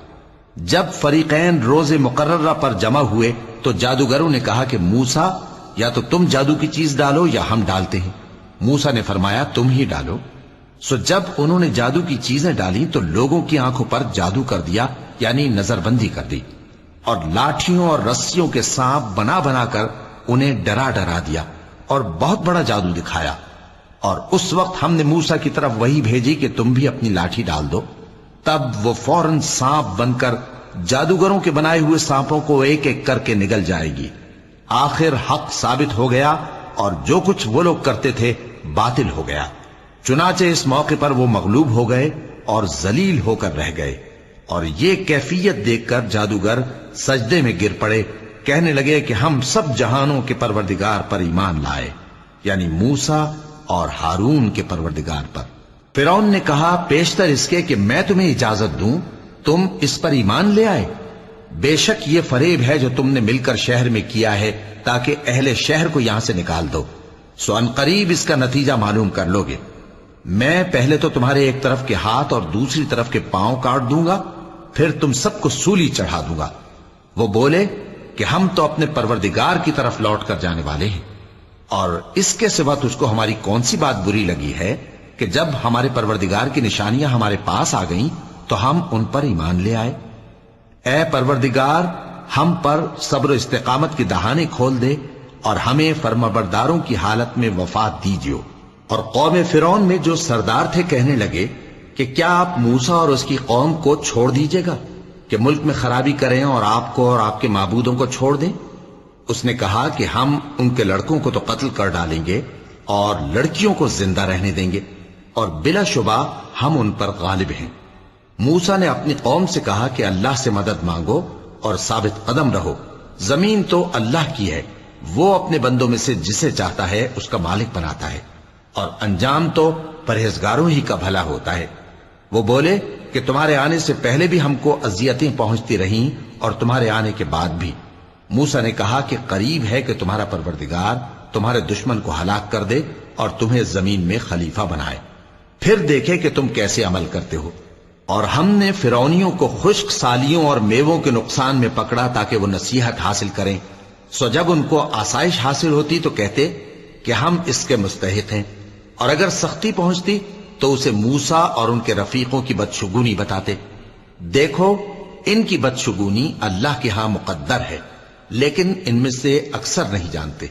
جب فریقین روز مقررہ پر جمع ہوئے تو جادوگروں نے کہا کہ موسیٰ یا تو تم جادو کی چیز ڈالو یا ہم ڈالتے ہیں۔ موسیٰ نے فرمایا تم ہی ڈالو۔ سو جب انہوں نے جادو کی چیزیں ڈالی تو لوگوں کی آنکھوں پر جادو کر دیا، یعنی نظر بندی کر دی، اور لاٹھیوں اور رسیوں کے سانپ بنا بنا کر انہیں ڈرا ڈرا دیا اور بہت بڑا جادو دکھایا۔ اور اس وقت ہم نے موسیٰ کی طرف وحی بھیجی کہ تم بھی اپنی لاٹھی ڈال دو، تب وہ فوراً سانپ بن کر جادوگروں کے بنائے ہوئے سانپوں کو ایک ایک کر کے نگل جائے گی۔ آخر حق ثابت ہو گیا اور جو کچھ وہ لوگ کرتے تھے باطل ہو گیا۔ چنانچہ اس موقع پر وہ مغلوب ہو گئے اور ذلیل ہو کر رہ گئے، اور یہ کیفیت دیکھ کر جادوگر سجدے میں گر پڑے، کہنے لگے کہ ہم سب جہانوں کے پروردگار پر ایمان لائے، یعنی موسیٰ اور ہارون کے پروردگار پر۔ فرعون نے کہا پیشتر اس کے کہ میں تمہیں اجازت دوں تم اس پر ایمان لے آئے؟ بے شک یہ فریب ہے جو تم نے مل کر شہر میں کیا ہے تاکہ اہل شہر کو یہاں سے نکال دو، سو ان قریب اس کا نتیجہ معلوم کر لو گے۔ میں پہلے تو تمہارے ایک طرف کے ہاتھ اور دوسری طرف کے پاؤں کاٹ دوں گا، پھر تم سب کو سولی چڑھا دوں گا۔ وہ بولے کہ ہم تو اپنے پروردگار کی طرف لوٹ کر جانے والے ہیں، اور اس کے سوا تجھ کو ہماری کون سی بات بری لگی ہے کہ جب ہمارے پروردگار کی نشانیاں ہمارے پاس آ گئیں تو ہم ان پر ایمان لے آئے؟ اے پروردگار، ہم پر صبر و استقامت کی دہانے کھول دے اور ہمیں فرمانبرداروں کی حالت میں وفات دیجیو۔ اور قوم فرعون میں جو سردار تھے کہنے لگے کہ کیا آپ موسیٰ اور اس کی قوم کو چھوڑ دیجیے گا کہ ملک میں خرابی کریں اور آپ کو اور آپ کے معبودوں کو چھوڑ دیں؟ اس نے کہا کہ ہم ان کے لڑکوں کو تو قتل کر ڈالیں گے اور لڑکیوں کو زندہ رہنے دیں گے، اور بلا شبہ ہم ان پر غالب ہیں۔ موسیٰ نے اپنی قوم سے کہا کہ اللہ سے مدد مانگو اور ثابت قدم رہو، زمین تو اللہ کی ہے، وہ اپنے بندوں میں سے جسے چاہتا ہے اس کا مالک بناتا ہے، اور انجام تو پرہیزگاروں ہی کا بھلا ہوتا ہے۔ وہ بولے کہ تمہارے آنے سے پہلے بھی ہم کو اذیتیں پہنچتی رہیں اور تمہارے آنے کے بعد بھی۔ موسیٰ نے کہا کہ قریب ہے کہ تمہارا پروردگار تمہارے دشمن کو ہلاک کر دے اور تمہیں زمین میں خلیفہ بنائے، پھر دیکھے کہ تم کیسے عمل کرتے ہو۔ اور ہم نے فرعونیوں کو خشک سالیوں اور میووں کے نقصان میں پکڑا تاکہ وہ نصیحت حاصل کریں، سو جب ان کو آسائش حاصل ہوتی تو کہتے کہ ہم اس کے مستحق ہیں، اور اگر سختی پہنچتی تو اسے موسیٰ اور ان کے رفیقوں کی بدشگونی بتاتے۔ دیکھو ان کی بدشگونی اللہ کے ہاں مقدر ہے، لیکن ان میں سے اکثر نہیں جانتے۔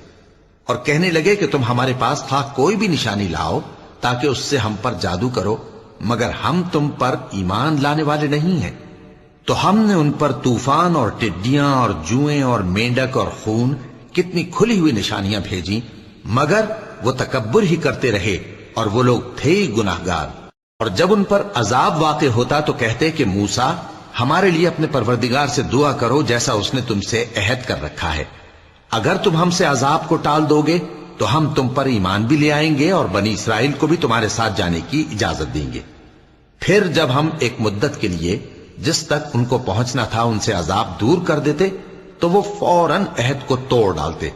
اور کہنے لگے کہ تم ہمارے پاس خواہ کوئی بھی نشانی لاؤ تاکہ اس سے ہم پر جادو کرو، مگر ہم تم پر ایمان لانے والے نہیں ہیں۔ تو ہم نے ان پر طوفان اور ٹڈیاں اور جوئیں اور مینڈک اور خون کتنی کھلی ہوئی نشانیاں بھیجی، مگر وہ تکبر ہی کرتے رہے اور وہ لوگ تھے ہی گناہگار۔ اور جب ان پر عذاب واقع ہوتا تو کہتے کہ موسیٰ ہمارے لیے اپنے پروردگار سے دعا کرو جیسا اس نے تم سے عہد کر رکھا ہے، اگر تم ہم سے عذاب کو ٹال دو گے تو ہم تم پر ایمان بھی لے آئیں گے اور بنی اسرائیل کو بھی تمہارے ساتھ جانے کی اجازت دیں گے۔ پھر جب ہم ایک مدت کے لیے جس تک ان کو پہنچنا تھا ان سے عذاب دور کر دیتے تو وہ فوراً عہد کو توڑ ڈالتے،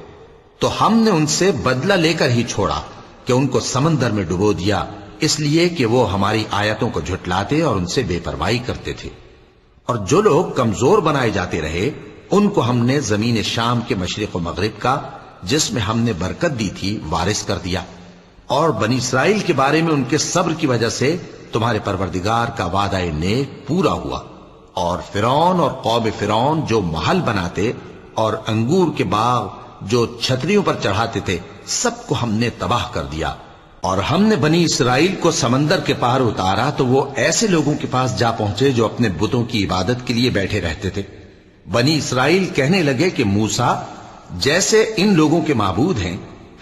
تو ہم نے ان سے بدلہ لے کر ہی چھوڑا کہ ان کو سمندر میں ڈبو دیا، اس لیے کہ وہ ہماری آیتوں کو جھٹلاتے اور ان سے بے پرواہی کرتے تھے۔ اور جو لوگ کمزور بنائے جاتے رہے ان کو ہم نے زمین شام کے مشرق و مغرب کا جس میں ہم نے برکت دی تھی وارث کر دیا۔ اور بنی اسرائیل کے بارے میں ان کے صبر کی وجہ سے تمہارے پروردگار کا وعدہ نیک پورا ہوا۔ اور فرعون اور قوم فرعون جو محل بناتے اور انگور کے باغ جو چھتریوں پر چڑھاتے تھے سب کو ہم نے تباہ کر دیا۔ اور ہم نے بنی اسرائیل کو سمندر کے پار اتارا تو وہ ایسے لوگوں کے پاس جا پہنچے جو اپنے بتوں کی عبادت کے لیے بیٹھے رہتے تھے۔ بنی اسرائیل کہنے لگے کہ موسیٰ جیسے ان لوگوں کے معبود ہیں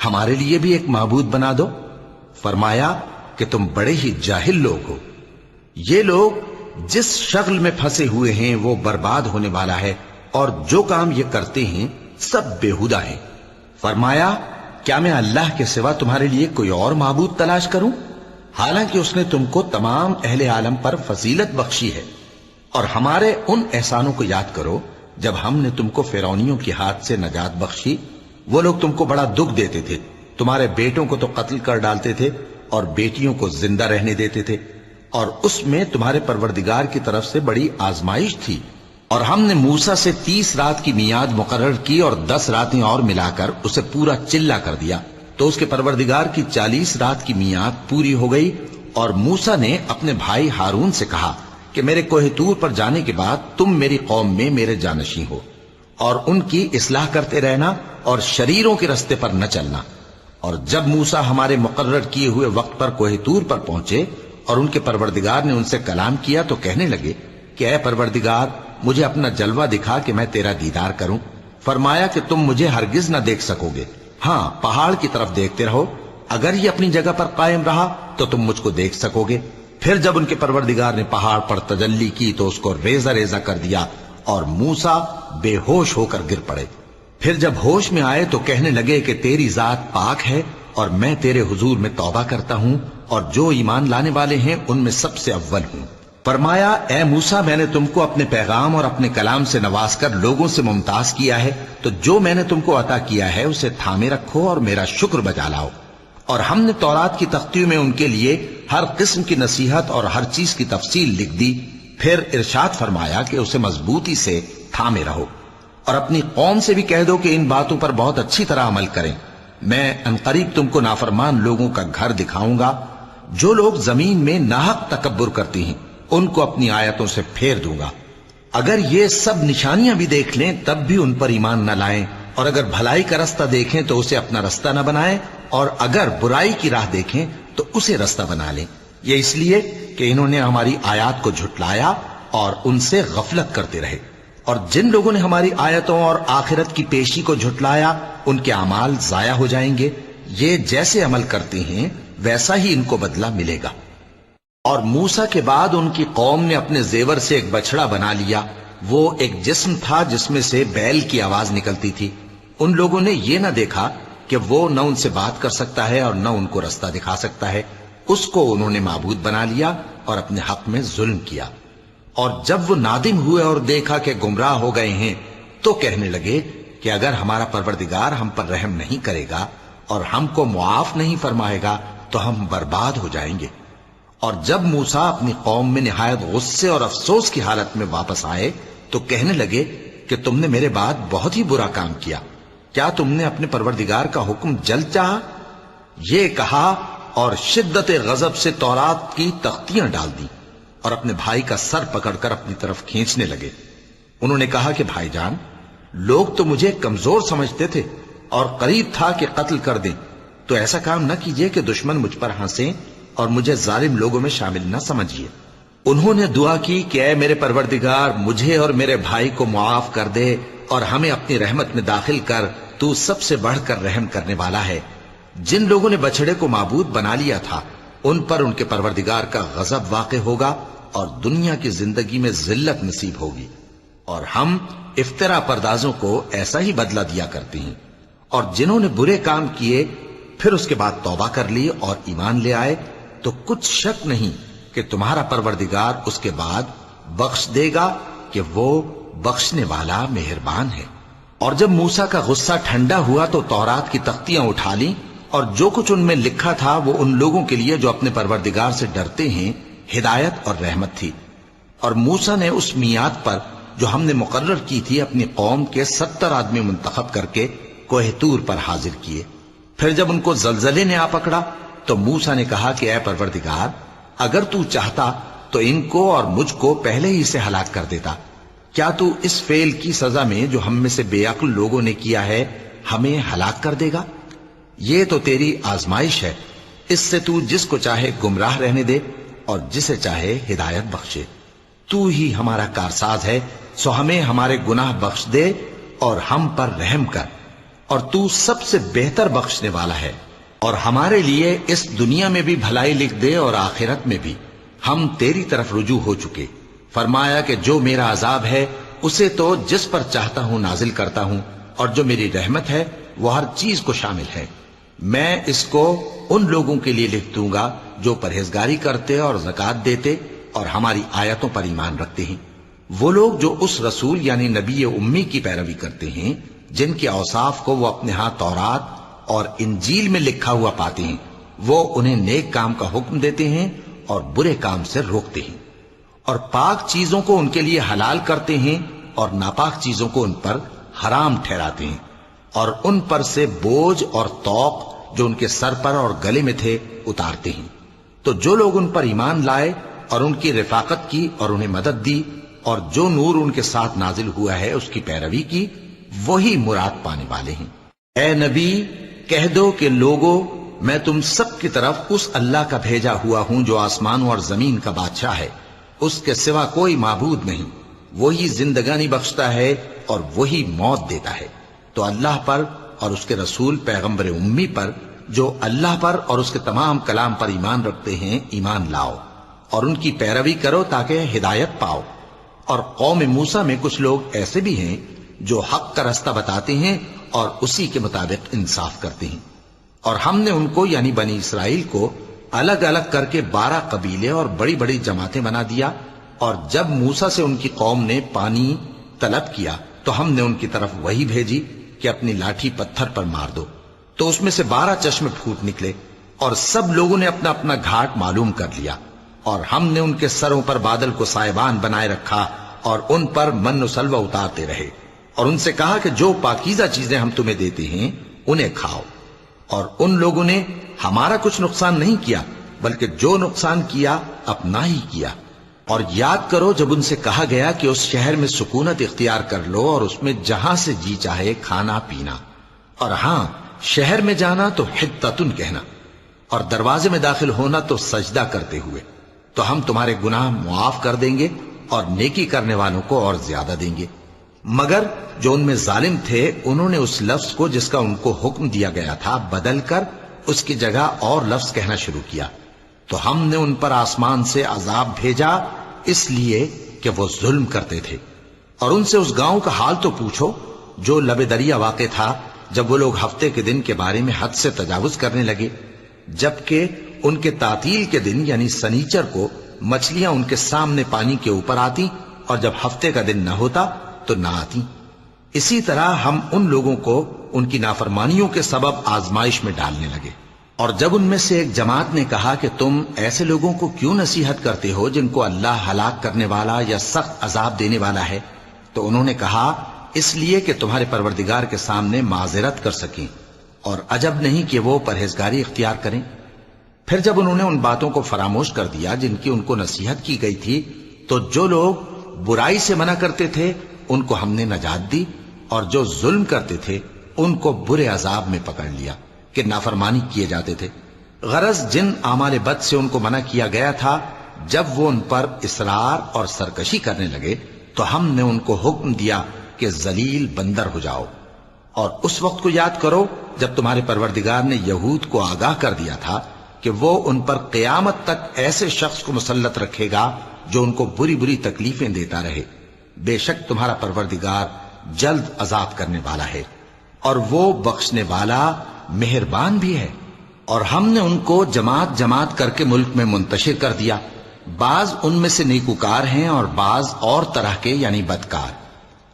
ہمارے لیے بھی ایک معبود بنا دو۔ فرمایا کہ تم بڑے ہی جاہل لوگ ہو، یہ لوگ جس شغل میں پھنسے ہوئے ہیں وہ برباد ہونے والا ہے، اور جو کام یہ کرتے ہیں سب بیہودہ ہیں۔ فرمایا کیا میں اللہ کے سوا تمہارے لیے کوئی اور معبود تلاش کروں، حالانکہ اس نے تم کو تمام اہل عالم پر فضیلت بخشی ہے۔ اور ہمارے ان احسانوں کو یاد کرو جب ہم نے تم کو فرعونیوں کے ہاتھ سے نجات بخشی، وہ لوگ تم کو بڑا دکھ دیتے تھے، تمہارے بیٹوں کو تو قتل کر ڈالتے تھے اور بیٹیوں کو زندہ رہنے دیتے تھے، اور اس میں تمہارے پروردگار کی طرف سے بڑی آزمائش تھی۔ اور ہم نے موسیٰ سے 30 رات کی میعاد مقرر کی اور 10 راتیں اور ملا کر اسے پورا چلہ کر دیا، تو اس کے پروردگار کی 40 رات کی میعاد پوری ہو گئی۔ اور موسیٰ نے اپنے بھائی ہارون سے کہا کہ میرے کوہ طور پر جانے کے بعد تم میری قوم میں میرے جانشین ہو، اور ان کی اصلاح کرتے رہنا اور شریروں کے رستے پر نہ چلنا۔ اور جب موسیٰ ہمارے مقرر کیے ہوئے وقت پر کوہ طور پر پہنچے اور ان کے پروردگار نے ان سے کلام کیا تو کہنے لگے کہ اے پروردگار، مجھے اپنا جلوہ دکھا کہ میں تیرا دیدار کروں۔ فرمایا کہ تم مجھے ہرگز نہ دیکھ سکو گے، ہاں پہاڑ کی طرف دیکھتے رہو، اگر یہ اپنی جگہ پر قائم رہا تو تم مجھ کو دیکھ سکو گے۔ پھر جب ان کے پروردگار نے پہاڑ پر تجلی کی تو اس کو ریزہ ریزہ کر دیا اور موسیٰ بے ہوش ہو کر گر پڑے۔ پھر جب ہوش میں آئے تو کہنے لگے کہ تیری ذات پاک ہے اور میں تیرے حضور میں توبہ کرتا ہوں اور جو ایمان لانے والے ہیں ان میں سب سے اول ہوں۔ فرمایا اے موسیٰ، میں نے تم کو اپنے پیغام اور اپنے کلام سے نواز کر لوگوں سے ممتاز کیا ہے، تو جو میں نے تم کو عطا کیا ہے اسے تھامے رکھو اور میرا شکر بجا لاؤ۔ اور ہم نے تورات کی تختیوں میں ان کے لیے ہر قسم کی نصیحت اور ہر چیز کی تفصیل لکھ دی۔ پھر ارشاد فرمایا کہ اسے مضبوطی سے تھامے رہو، اور اپنی قوم سے بھی کہہ دو کہ ان باتوں پر بہت اچھی طرح عمل کریں۔ میں انقریب تم کو نافرمان لوگوں کا گھر دکھاؤں گا، جو لوگ زمین میں ناحق تکبر کرتی ہیں ان کو اپنی آیتوں سے پھیر دوں گا۔ اگر یہ سب نشانیاں بھی دیکھ لیں تب بھی ان پر ایمان نہ لائیں، اور اگر بھلائی کا رستہ دیکھیں تو اسے اپنا رستہ نہ بنائیں، اور اگر برائی کی راہ دیکھیں تو اسے رستہ بنا لیں۔ یہ اس لیے کہ انہوں نے ہماری آیات کو جھٹلایا اور ان سے غفلت کرتے رہے۔ اور جن لوگوں نے ہماری آیتوں اور آخرت کی پیشی کو جھٹلایا ان کے اعمال ضائع ہو جائیں گے۔ یہ جیسے عمل کرتے ہیں ویسا ہی ان کو بدلہ ملے گا۔ اور موسیٰ کے بعد ان کی قوم نے اپنے زیور سے ایک بچڑا بنا لیا، وہ ایک جسم تھا جس میں سے بیل کی آواز نکلتی تھی۔ ان لوگوں نے یہ نہ دیکھا کہ وہ نہ ان سے بات کر سکتا ہے اور نہ ان کو رستہ دکھا سکتا ہے، اس کو انہوں نے معبود بنا لیا اور اپنے حق میں ظلم کیا۔ اور جب وہ نادم ہوئے اور دیکھا کہ گمراہ ہو گئے ہیں تو کہنے لگے کہ اگر ہمارا پروردگار ہم پر رحم نہیں کرے گا اور ہم کو معاف نہیں فرمائے گا تو ہم برباد ہو جائیں گے۔ اور جب موسیٰ اپنی قوم میں نہایت غصے اور افسوس کی حالت میں واپس آئے تو کہنے لگے کہ تم نے میرے بعد بہت ہی برا کام کیا، کیا تم نے اپنے پروردگار کا حکم جلد چاہا؟ یہ کہا اور شدت غضب سے تورات کی تختیاں ڈال دی اور اپنے بھائی کا سر پکڑ کر اپنی طرف کھینچنے لگے۔ انہوں نے کہا کہ بھائی جان، لوگ تو مجھے کمزور سمجھتے تھے اور قریب تھا کہ قتل کر دیں، تو ایسا کام نہ کیجیے کہ دشمن مجھ پر ہنسیں اور مجھے ظالم لوگوں میں شامل نہ سمجھیے۔ انہوں نے دعا کی کہ اے میرے پروردگار، مجھے اور میرے بھائی کو معاف کر دے اور ہمیں اپنی رحمت میں داخل کر، تو سب سے بڑھ کر رحم کرنے والا ہے۔ جن لوگوں نے بچڑے کو معبود بنا لیا تھا ان پر ان کے پروردگار کا غضب واقع ہوگا اور دنیا کی زندگی میں ذلت نصیب ہوگی، اور ہم افترا پردازوں کو ایسا ہی بدلہ دیا کرتے ہیں۔ اور جنہوں نے برے کام کیے پھر اس کے بعد توبہ کر لی اور ایمان لے آئے تو کچھ شک نہیں کہ تمہارا پروردگار اس کے بعد بخش دے گا کہ وہ بخشنے والا مہربان ہے۔ اور جب موسیٰ کا غصہ ٹھنڈا ہوا تو تورات کی تختیاں اٹھا لیں، اور جو کچھ ان میں لکھا تھا وہ ان لوگوں کے لیے جو اپنے پروردگار سے ڈرتے ہیں ہدایت اور رحمت تھی۔ اور موسیٰ نے اس میعاد پر جو ہم نے مقرر کی تھی اپنی قوم کے 70 آدمی منتخب کر کے کوہ طور پر حاضر کیے۔ پھر جب ان کو زلزلے نے آ پکڑا تو موسیٰ نے کہا کہ اے پروردگار، اگر تو چاہتا تو ان کو اور مجھ کو پہلے ہی سے ہلاک کر دیتا۔ کیا تو اس فعل کی سزا میں جو ہم میں سے بے عقل لوگوں نے کیا ہے ہمیں ہلاک کر دے گا؟ یہ تو تیری آزمائش ہے، اس سے تو جس کو چاہے گمراہ رہنے دے اور جسے چاہے ہدایت بخشے۔ تو ہی ہمارا کارساز ہے، سو ہمیں ہمارے گناہ بخش دے اور ہم پر رحم کر، اور تو سب سے بہتر بخشنے والا ہے۔ اور ہمارے لیے اس دنیا میں بھی بھلائی لکھ دے اور آخرت میں بھی، ہم تیری طرف رجوع ہو چکے۔ فرمایا کہ جو میرا عذاب ہے اسے تو جس پر چاہتا ہوں نازل کرتا ہوں، اور جو میری رحمت ہے وہ ہر چیز کو شامل ہے۔ میں اس کو ان لوگوں کے لیے لکھ دوں گا جو پرہیزگاری کرتے اور زکوٰۃ دیتے اور ہماری آیتوں پر ایمان رکھتے ہیں، وہ لوگ جو اس رسول یعنی نبی امی کی پیروی کرتے ہیں جن کے اوصاف کو وہ اپنے ہاں تورات اور انجیل میں لکھا ہوا پاتے ہیں، وہ انہیں نیک کام کا حکم دیتے ہیں اور برے کام سے روکتے ہیں، اور پاک چیزوں کو ان کے لیے حلال کرتے ہیں اور ناپاک چیزوں کو ان پر حرام ٹھہراتے ہیں، اور ان پر سے بوجھ اور طوق جو ان کے سر پر اور گلے میں تھے اتارتے ہیں۔ تو جو لوگ ان پر ایمان لائے اور ان کی رفاقت کی اور انہیں مدد دی اور جو نور ان کے ساتھ نازل ہوا ہے اس کی پیروی کی، وہی مراد پانے والے ہیں۔ اے نبی کہہ دو کہ لوگو، میں تم سب کی طرف اس اللہ کا بھیجا ہوا ہوں جو آسمانوں اور زمین کا بادشاہ ہے، اس کے سوا کوئی معبود نہیں، وہی زندگانی بخشتا ہے اور وہی موت دیتا ہے۔ تو اللہ پر اور اس کے رسول پیغمبر امی پر جو اللہ پر اور اس کے تمام کلام پر ایمان رکھتے ہیں ایمان لاؤ اور ان کی پیروی کرو تاکہ ہدایت پاؤ۔ اور قوم موسیٰ میں کچھ لوگ ایسے بھی ہیں جو حق کا رستہ بتاتے ہیں اور اسی کے مطابق انصاف کرتے ہیں، اور ہم نے ان کو یعنی بنی اسرائیل کو الگ الگ کر کے 12 قبیلے اور بڑی بڑی جماعتیں بنا دیا، اور جب موسیٰ سے ان کی قوم نے پانی طلب کیا تو ہم نے ان کی طرف وہی بھیجی کہ اپنی لاٹھی پتھر پر مار دو، تو اس میں سے 12 چشمے پھوٹ نکلے، اور سب لوگوں نے اپنا اپنا گھاٹ معلوم کر لیا، اور ہم نے ان کے سروں پر بادل کو سائبان بنائے رکھا اور ان پر من و سلوہ اتارتے رہے، اور ان سے کہا کہ جو پاکیزہ چیزیں ہم تمہیں دیتے ہیں انہیں کھاؤ، اور ان لوگوں نے ہمارا کچھ نقصان نہیں کیا بلکہ جو نقصان کیا اپنا ہی کیا۔ اور یاد کرو جب ان سے کہا گیا کہ اس شہر میں سکونت اختیار کر لو اور اس میں جہاں سے جی چاہے کھانا پینا، اور ہاں شہر میں جانا تو حتتن کہنا، اور دروازے میں داخل ہونا تو سجدہ کرتے ہوئے، تو ہم تمہارے گناہ معاف کر دیں گے اور نیکی کرنے والوں کو اور زیادہ دیں گے۔ مگر جو ان میں ظالم تھے انہوں نے اس لفظ کو جس کا ان کو حکم دیا گیا تھا بدل کر اس کی جگہ اور لفظ کہنا شروع کیا، تو ہم نے ان پر آسمان سے عذاب بھیجا اس لیے کہ وہ ظلم کرتے تھے۔ اور ان سے اس گاؤں کا حال تو پوچھو جو لب دریا واقع تھا، جب وہ لوگ ہفتے کے دن کے بارے میں حد سے تجاوز کرنے لگے، جبکہ ان کے تعطیل کے دن یعنی سنیچر کو مچھلیاں ان کے سامنے پانی کے اوپر آتی اور جب ہفتے کا دن نہ ہوتا تو نہ آتی۔ اسی طرح ہم ان لوگوں کو ان کی نافرمانیوں کے سبب آزمائش میں ڈالنے لگے۔ اور جب ان میں سے ایک جماعت نے کہا کہ تم ایسے لوگوں کو کیوں نصیحت کرتے ہو جن کو اللہ ہلاک کرنے والا یا سخت عذاب دینے والا ہے، تو انہوں نے کہا اس لیے کہ تمہارے پروردگار کے سامنے معذرت کر سکیں، اور عجب نہیں کہ وہ پرہیزگاری اختیار کریں۔ پھر جب انہوں نے ان باتوں کو فراموش کر دیا جن کی ان کو نصیحت کی گئی تھی، تو جو لوگ برائی سے منع کرتے تھے ان کو ہم نے نجات دی، اور جو ظلم کرتے تھے ان کو برے عذاب میں پکڑ لیا کہ نافرمانی کیے جاتے تھے۔ غرض جن اعمال بد سے ان کو منع کیا گیا تھا، جب وہ ان پر اصرار اور سرکشی کرنے لگے تو ہم نے ان کو حکم دیا کہ ذلیل بندر ہو جاؤ۔ اور اس وقت کو یاد کرو جب تمہارے پروردگار نے یہود کو آگاہ کر دیا تھا کہ وہ ان پر قیامت تک ایسے شخص کو مسلط رکھے گا جو ان کو بری بری تکلیفیں دیتا رہے۔ بے شک تمہارا پروردگار جلد عذاب کرنے والا ہے، اور وہ بخشنے والا مہربان بھی ہے۔ اور ہم نے ان کو جماعت جماعت کر کے ملک میں منتشر کر دیا، بعض ان میں سے نیکوکار ہیں اور بعض اور طرح کے یعنی بدکار،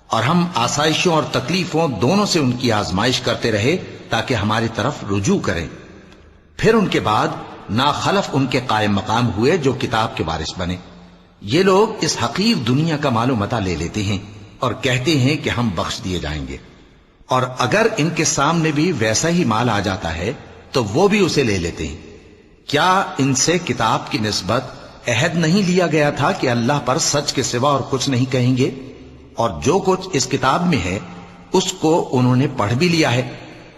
اور ہم آسائشوں اور تکلیفوں دونوں سے ان کی آزمائش کرتے رہے تاکہ ہماری طرف رجوع کریں۔ پھر ان کے بعد ناخلف ان کے قائم مقام ہوئے جو کتاب کے وارث بنے۔ یہ لوگ اس حقیر دنیا کا مال و متاع لے لیتے ہیں اور کہتے ہیں کہ ہم بخش دیے جائیں گے، اور اگر ان کے سامنے بھی ویسا ہی مال آ جاتا ہے تو وہ بھی اسے لے لیتے ہیں۔ کیا ان سے کتاب کی نسبت عہد نہیں لیا گیا تھا کہ اللہ پر سچ کے سوا اور کچھ نہیں کہیں گے؟ اور جو کچھ اس کتاب میں ہے اس کو انہوں نے پڑھ بھی لیا ہے،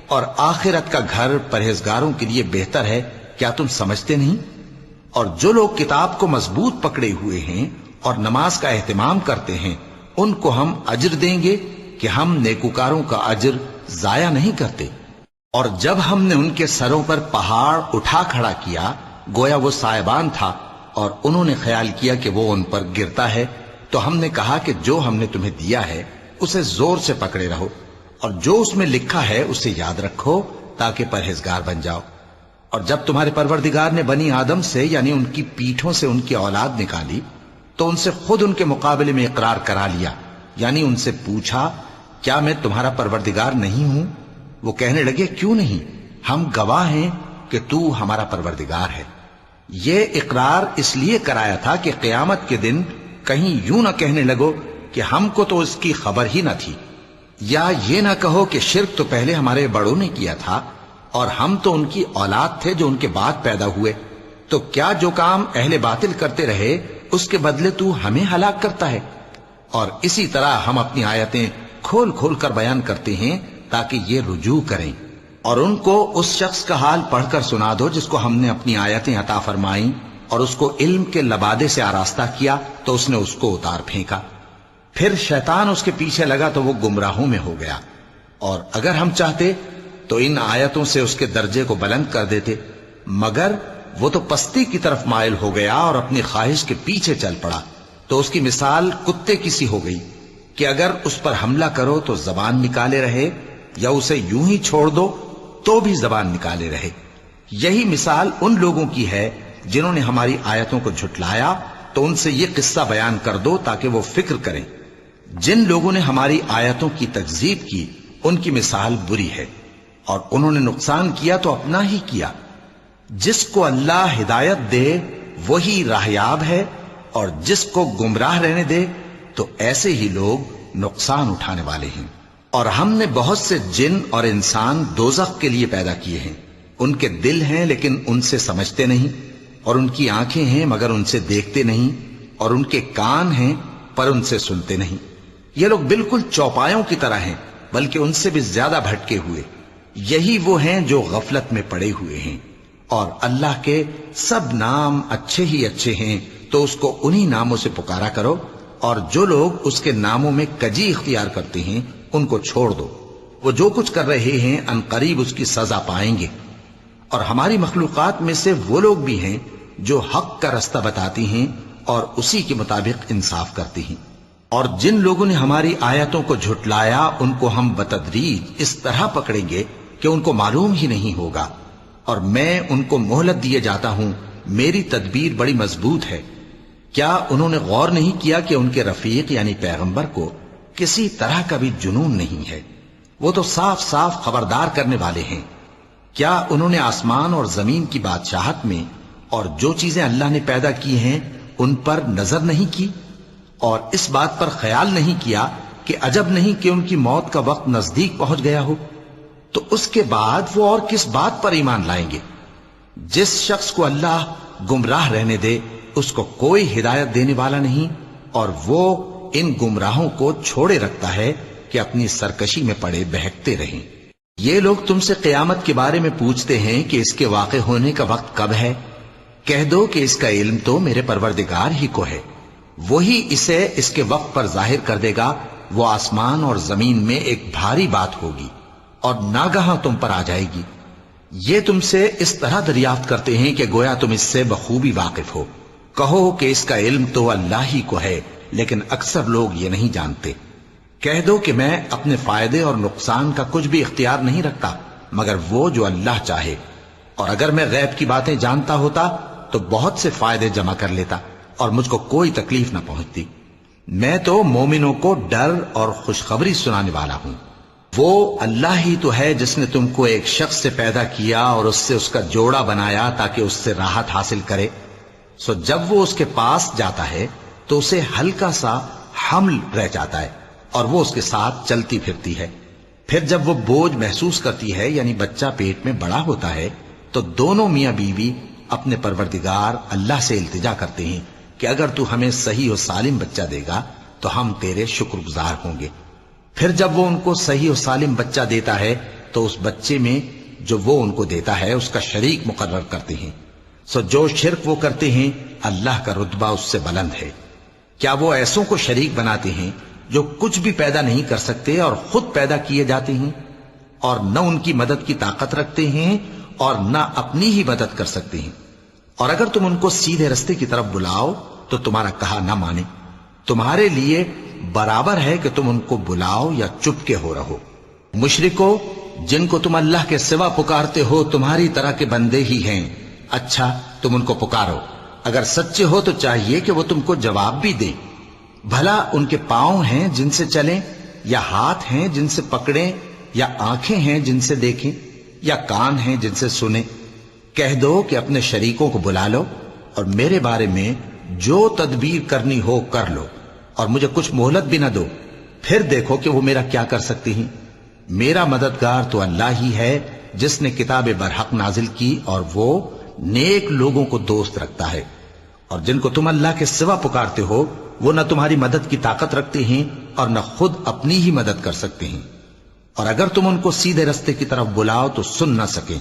اور آخرت کا گھر پرہیزگاروں کے لیے بہتر ہے، کیا تم سمجھتے نہیں؟ اور جو لوگ کتاب کو مضبوط پکڑے ہوئے ہیں اور نماز کا اہتمام کرتے ہیں ان کو ہم اجر دیں گے کہ ہم نیکوکاروں کا اجر ضائع نہیں کرتے۔ اور جب ہم نے ان کے سروں پر پہاڑ اٹھا کھڑا کیا گویا وہ سائبان تھا، اور انہوں نے خیال کیا کہ وہ ان پر گرتا ہے، تو ہم نے کہا کہ جو ہم نے تمہیں دیا ہے اسے زور سے پکڑے رہو، اور جو اس میں لکھا ہے اسے یاد رکھو تاکہ پرہیزگار بن جاؤ۔ اور جب تمہارے پروردگار نے بنی آدم سے یعنی ان کی پیٹھوں سے ان کی اولاد نکالی تو ان سے خود ان کے مقابلے میں اقرار کرا لیا، یعنی ان سے پوچھا کیا میں تمہارا پروردگار نہیں ہوں؟ وہ کہنے لگے کیوں نہیں، ہم گواہ ہیں کہ تو ہمارا پروردگار ہے۔ یہ اقرار اس لیے کرایا تھا کہ قیامت کے دن کہیں یوں نہ کہنے لگو کہ ہم کو تو اس کی خبر ہی نہ تھی، یا یہ نہ کہو کہ شرک تو پہلے ہمارے بڑوں نے کیا تھا اور ہم تو ان کی اولاد تھے جو ان کے بعد پیدا ہوئے، تو کیا جو کام اہل باطل کرتے رہے اس کے بدلے تو ہمیں ہلاک کرتا ہے؟ اور اسی طرح ہم اپنی آیتیں کھول کھول کر بیان کرتے ہیں تاکہ یہ رجوع کریں، اور ان کو اس شخص کا حال پڑھ کر سنا دو جس کو ہم نے اپنی آیتیں عطا فرمائیں اور اس کو علم کے لبادے سے آراستہ کیا تو اس نے اس کو اتار پھینکا، پھر شیطان اس کے پیچھے لگا تو وہ گمراہوں میں ہو گیا، اور اگر ہم چاہتے تو ان آیتوں سے اس کے درجے کو بلند کر دیتے، مگر وہ تو پستی کی طرف مائل ہو گیا اور اپنی خواہش کے پیچھے چل پڑا، تو اس کی مثال کتے کی سی ہو گئی کہ اگر اس پر حملہ کرو تو زبان نکالے رہے، یا اسے یوں ہی چھوڑ دو تو بھی زبان نکالے رہے۔ یہی مثال ان لوگوں کی ہے جنہوں نے ہماری آیتوں کو جھٹلایا، تو ان سے یہ قصہ بیان کر دو تاکہ وہ فکر کریں۔ جن لوگوں نے ہماری آیتوں کی تکذیب کی ان کی مثال بری ہے، اور انہوں نے نقصان کیا تو اپنا ہی کیا۔ جس کو اللہ ہدایت دے وہی راہیاب ہے، اور جس کو گمراہ رہنے دے تو ایسے ہی لوگ نقصان اٹھانے والے ہیں۔ اور ہم نے بہت سے جن اور انسان دوزخ کے لیے پیدا کیے ہیں، ان کے دل ہیں لیکن ان سے سمجھتے نہیں، اور ان کی آنکھیں ہیں مگر ان سے دیکھتے نہیں، اور ان کے کان ہیں پر ان سے سنتے نہیں۔ یہ لوگ بالکل چوپایوں کی طرح ہیں بلکہ ان سے بھی زیادہ بھٹکے ہوئے۔ یہی وہ ہیں جو غفلت میں پڑے ہوئے ہیں، اور اللہ کے سب نام اچھے ہی اچھے ہیں، تو اس کو انہی ناموں سے پکارا کرو، اور جو لوگ اس کے ناموں میں کجی اختیار کرتے ہیں ان کو چھوڑ دو، وہ جو کچھ کر رہے ہیں ان قریب اس کی سزا پائیں گے۔ اور ہماری مخلوقات میں سے وہ لوگ بھی ہیں جو حق کا رستہ بتاتی ہیں اور اسی کے مطابق انصاف کرتی ہیں، اور جن لوگوں نے ہماری آیتوں کو جھٹلایا ان کو ہم بتدریج اس طرح پکڑیں گے کہ ان کو معلوم ہی نہیں ہوگا، اور میں ان کو مہلت دیے جاتا ہوں، میری تدبیر بڑی مضبوط ہے۔ کیا انہوں نے غور نہیں کیا کہ ان کے رفیق یعنی پیغمبر کو کسی طرح کا بھی جنون نہیں ہے، وہ تو صاف صاف خبردار کرنے والے ہیں۔ کیا انہوں نے آسمان اور زمین کی بادشاہت میں اور جو چیزیں اللہ نے پیدا کی ہیں ان پر نظر نہیں کی، اور اس بات پر خیال نہیں کیا کہ عجب نہیں کہ ان کی موت کا وقت نزدیک پہنچ گیا ہو؟ تو اس کے بعد وہ اور کس بات پر ایمان لائیں گے؟ جس شخص کو اللہ گمراہ رہنے دے اس کو کوئی ہدایت دینے والا نہیں، اور وہ ان گمراہوں کو چھوڑے رکھتا ہے کہ اپنی سرکشی میں پڑے بہکتے رہیں۔ یہ لوگ تم سے قیامت کے بارے میں پوچھتے ہیں کہ اس کے واقع ہونے کا وقت کب ہے؟ کہہ دو کہ اس کا علم تو میرے پروردگار ہی کو ہے، وہی اسے اس کے وقت پر ظاہر کر دے گا۔ وہ آسمان اور زمین میں ایک بھاری بات ہوگی اور ناگہاں تم پر آ جائے گی۔ یہ تم سے اس طرح دریافت کرتے ہیں کہ گویا تم اس سے بخوبی واقف ہو۔ کہو کہ اس کا علم تو اللہ ہی کو ہے، لیکن اکثر لوگ یہ نہیں جانتے۔ کہہ دو کہ میں اپنے فائدے اور نقصان کا کچھ بھی اختیار نہیں رکھتا مگر وہ جو اللہ چاہے، اور اگر میں غیب کی باتیں جانتا ہوتا تو بہت سے فائدے جمع کر لیتا اور مجھ کو کوئی تکلیف نہ پہنچتی۔ میں تو مومنوں کو ڈر اور خوشخبری سنانے والا ہوں۔ وہ اللہ ہی تو ہے جس نے تم کو ایک شخص سے پیدا کیا اور اس سے اس کا جوڑا بنایا تاکہ اس سے راحت حاصل کرے، سو جب وہ اس کے پاس جاتا ہے تو اسے ہلکا سا حمل رہ جاتا ہے اور وہ اس کے ساتھ چلتی پھرتی ہے۔ پھر جب وہ بوجھ محسوس کرتی ہے یعنی بچہ پیٹ میں بڑا ہوتا ہے تو دونوں میاں بیوی اپنے پروردگار اللہ سے التجا کرتے ہیں کہ اگر تو ہمیں صحیح و سالم بچہ دے گا تو ہم تیرے شکر گزار ہوں گے۔ پھر جب وہ ان کو صحیح و سالم بچہ دیتا ہے تو اس بچے میں جو وہ ان کو دیتا ہے اس کا شریک مقرر کرتے ہیں، سو جو شرک وہ کرتے ہیں اللہ کا رتبہ اس سے بلند ہے۔ کیا وہ ایسوں کو شریک بناتے ہیں جو کچھ بھی پیدا نہیں کر سکتے اور خود پیدا کیے جاتے ہیں، اور نہ ان کی مدد کی طاقت رکھتے ہیں اور نہ اپنی ہی مدد کر سکتے ہیں؟ اور اگر تم ان کو سیدھے رستے کی طرف بلاؤ تو تمہارا کہا نہ مانے، تمہارے لیے برابر ہے کہ تم ان کو بلاؤ یا چپ کے ہو رہو۔ مشرکو، جن کو تم اللہ کے سوا پکارتے ہو تمہاری طرح کے بندے ہی ہیں، اچھا تم ان کو پکارو، اگر سچے ہو تو چاہیے کہ وہ تم کو جواب بھی دیں۔ بھلا ان کے پاؤں ہیں جن سے چلیں، یا ہاتھ ہیں جن سے پکڑیں، یا آنکھیں ہیں جن سے دیکھیں، یا کان ہیں جن سے سنیں؟ کہہ دو کہ اپنے شریکوں کو بلا لو اور میرے بارے میں جو تدبیر کرنی ہو کر لو، اور مجھے کچھ مہلت بھی نہ دو، پھر دیکھو کہ وہ میرا کیا کر سکتی ہیں۔ میرا مددگار تو اللہ ہی ہے جس نے کتاب برحق نازل کی، اور وہ نیک لوگوں کو دوست رکھتا ہے۔ اور جن کو تم اللہ کے سوا پکارتے ہو وہ نہ تمہاری مدد کی طاقت رکھتے ہیں اور نہ خود اپنی ہی مدد کر سکتے ہیں، اور اگر تم ان کو سیدھے رستے کی طرف بلاؤ تو سن نہ سکیں،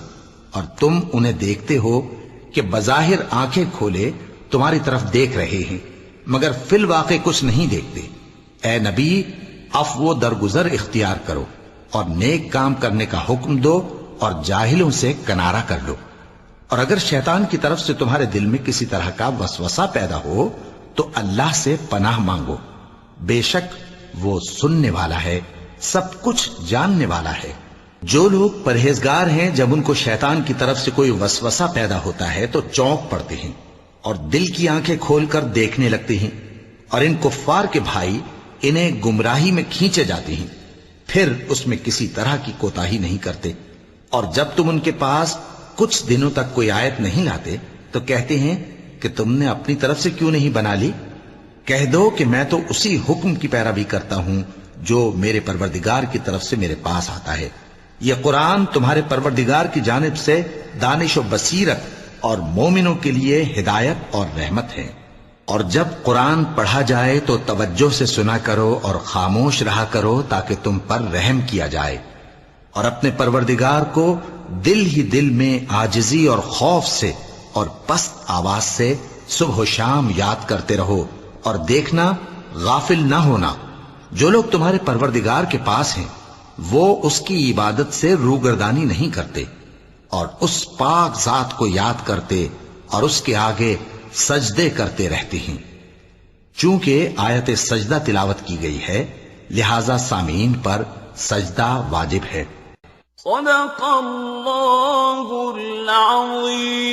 اور تم انہیں دیکھتے ہو کہ بظاہر آنکھیں کھولے تمہاری طرف دیکھ رہے ہیں مگر فی الواقع کچھ نہیں دیکھتے۔ اے نبی، عفو و درگزر اختیار کرو اور نیک کام کرنے کا حکم دو اور جاہلوں سے کنارہ کر لو۔ اور اگر شیطان کی طرف سے تمہارے دل میں کسی طرح کا وسوسہ پیدا ہو تو اللہ سے پناہ مانگو، بے شک وہ سننے والا ہے، سب کچھ جاننے والا ہے۔ جو لوگ پرہیزگار ہیں جب ان کو شیطان کی طرف سے کوئی وسوسہ پیدا ہوتا ہے تو چونک پڑتے ہیں اور دل کی آنکھیں کھول کر دیکھنے لگتے ہیں، اور ان کفار کے بھائی انہیں گمراہی میں کھینچے جاتے ہیں، پھر اس میں کسی طرح کی کوتاہی نہیں کرتے۔ اور جب تم ان کے پاس کچھ دنوں تک کوئی آیت نہیں لاتے تو کہتے ہیں کہ تم نے اپنی طرف سے کیوں نہیں بنا لی؟ کہہ دو کہ میں تو اسی حکم کی پیروی کرتا ہوں جو میرے پروردگار کی طرف سے میرے پاس آتا ہے۔ یہ قرآن تمہارے پروردگار کی جانب سے دانش و بصیرت اور مومنوں کے لیے ہدایت اور رحمت ہے۔ اور جب قرآن پڑھا جائے تو توجہ سے سنا کرو اور خاموش رہا کرو تاکہ تم پر رحم کیا جائے، اور اپنے پروردگار کو دل ہی دل میں عاجزی اور خوف سے اور پست آواز سے صبح و شام یاد کرتے رہو، اور دیکھنا غافل نہ ہونا، جو لوگ تمہارے پروردگار کے پاس ہیں وہ اس کی عبادت سے روگردانی نہیں کرتے اور اس پاک ذات کو یاد کرتے اور اس کے آگے سجدے کرتے رہتے ہیں۔ چونکہ آیت سجدہ تلاوت کی گئی ہے لہذا سامعین پر سجدہ واجب ہے۔ صدق اللہ العظیم۔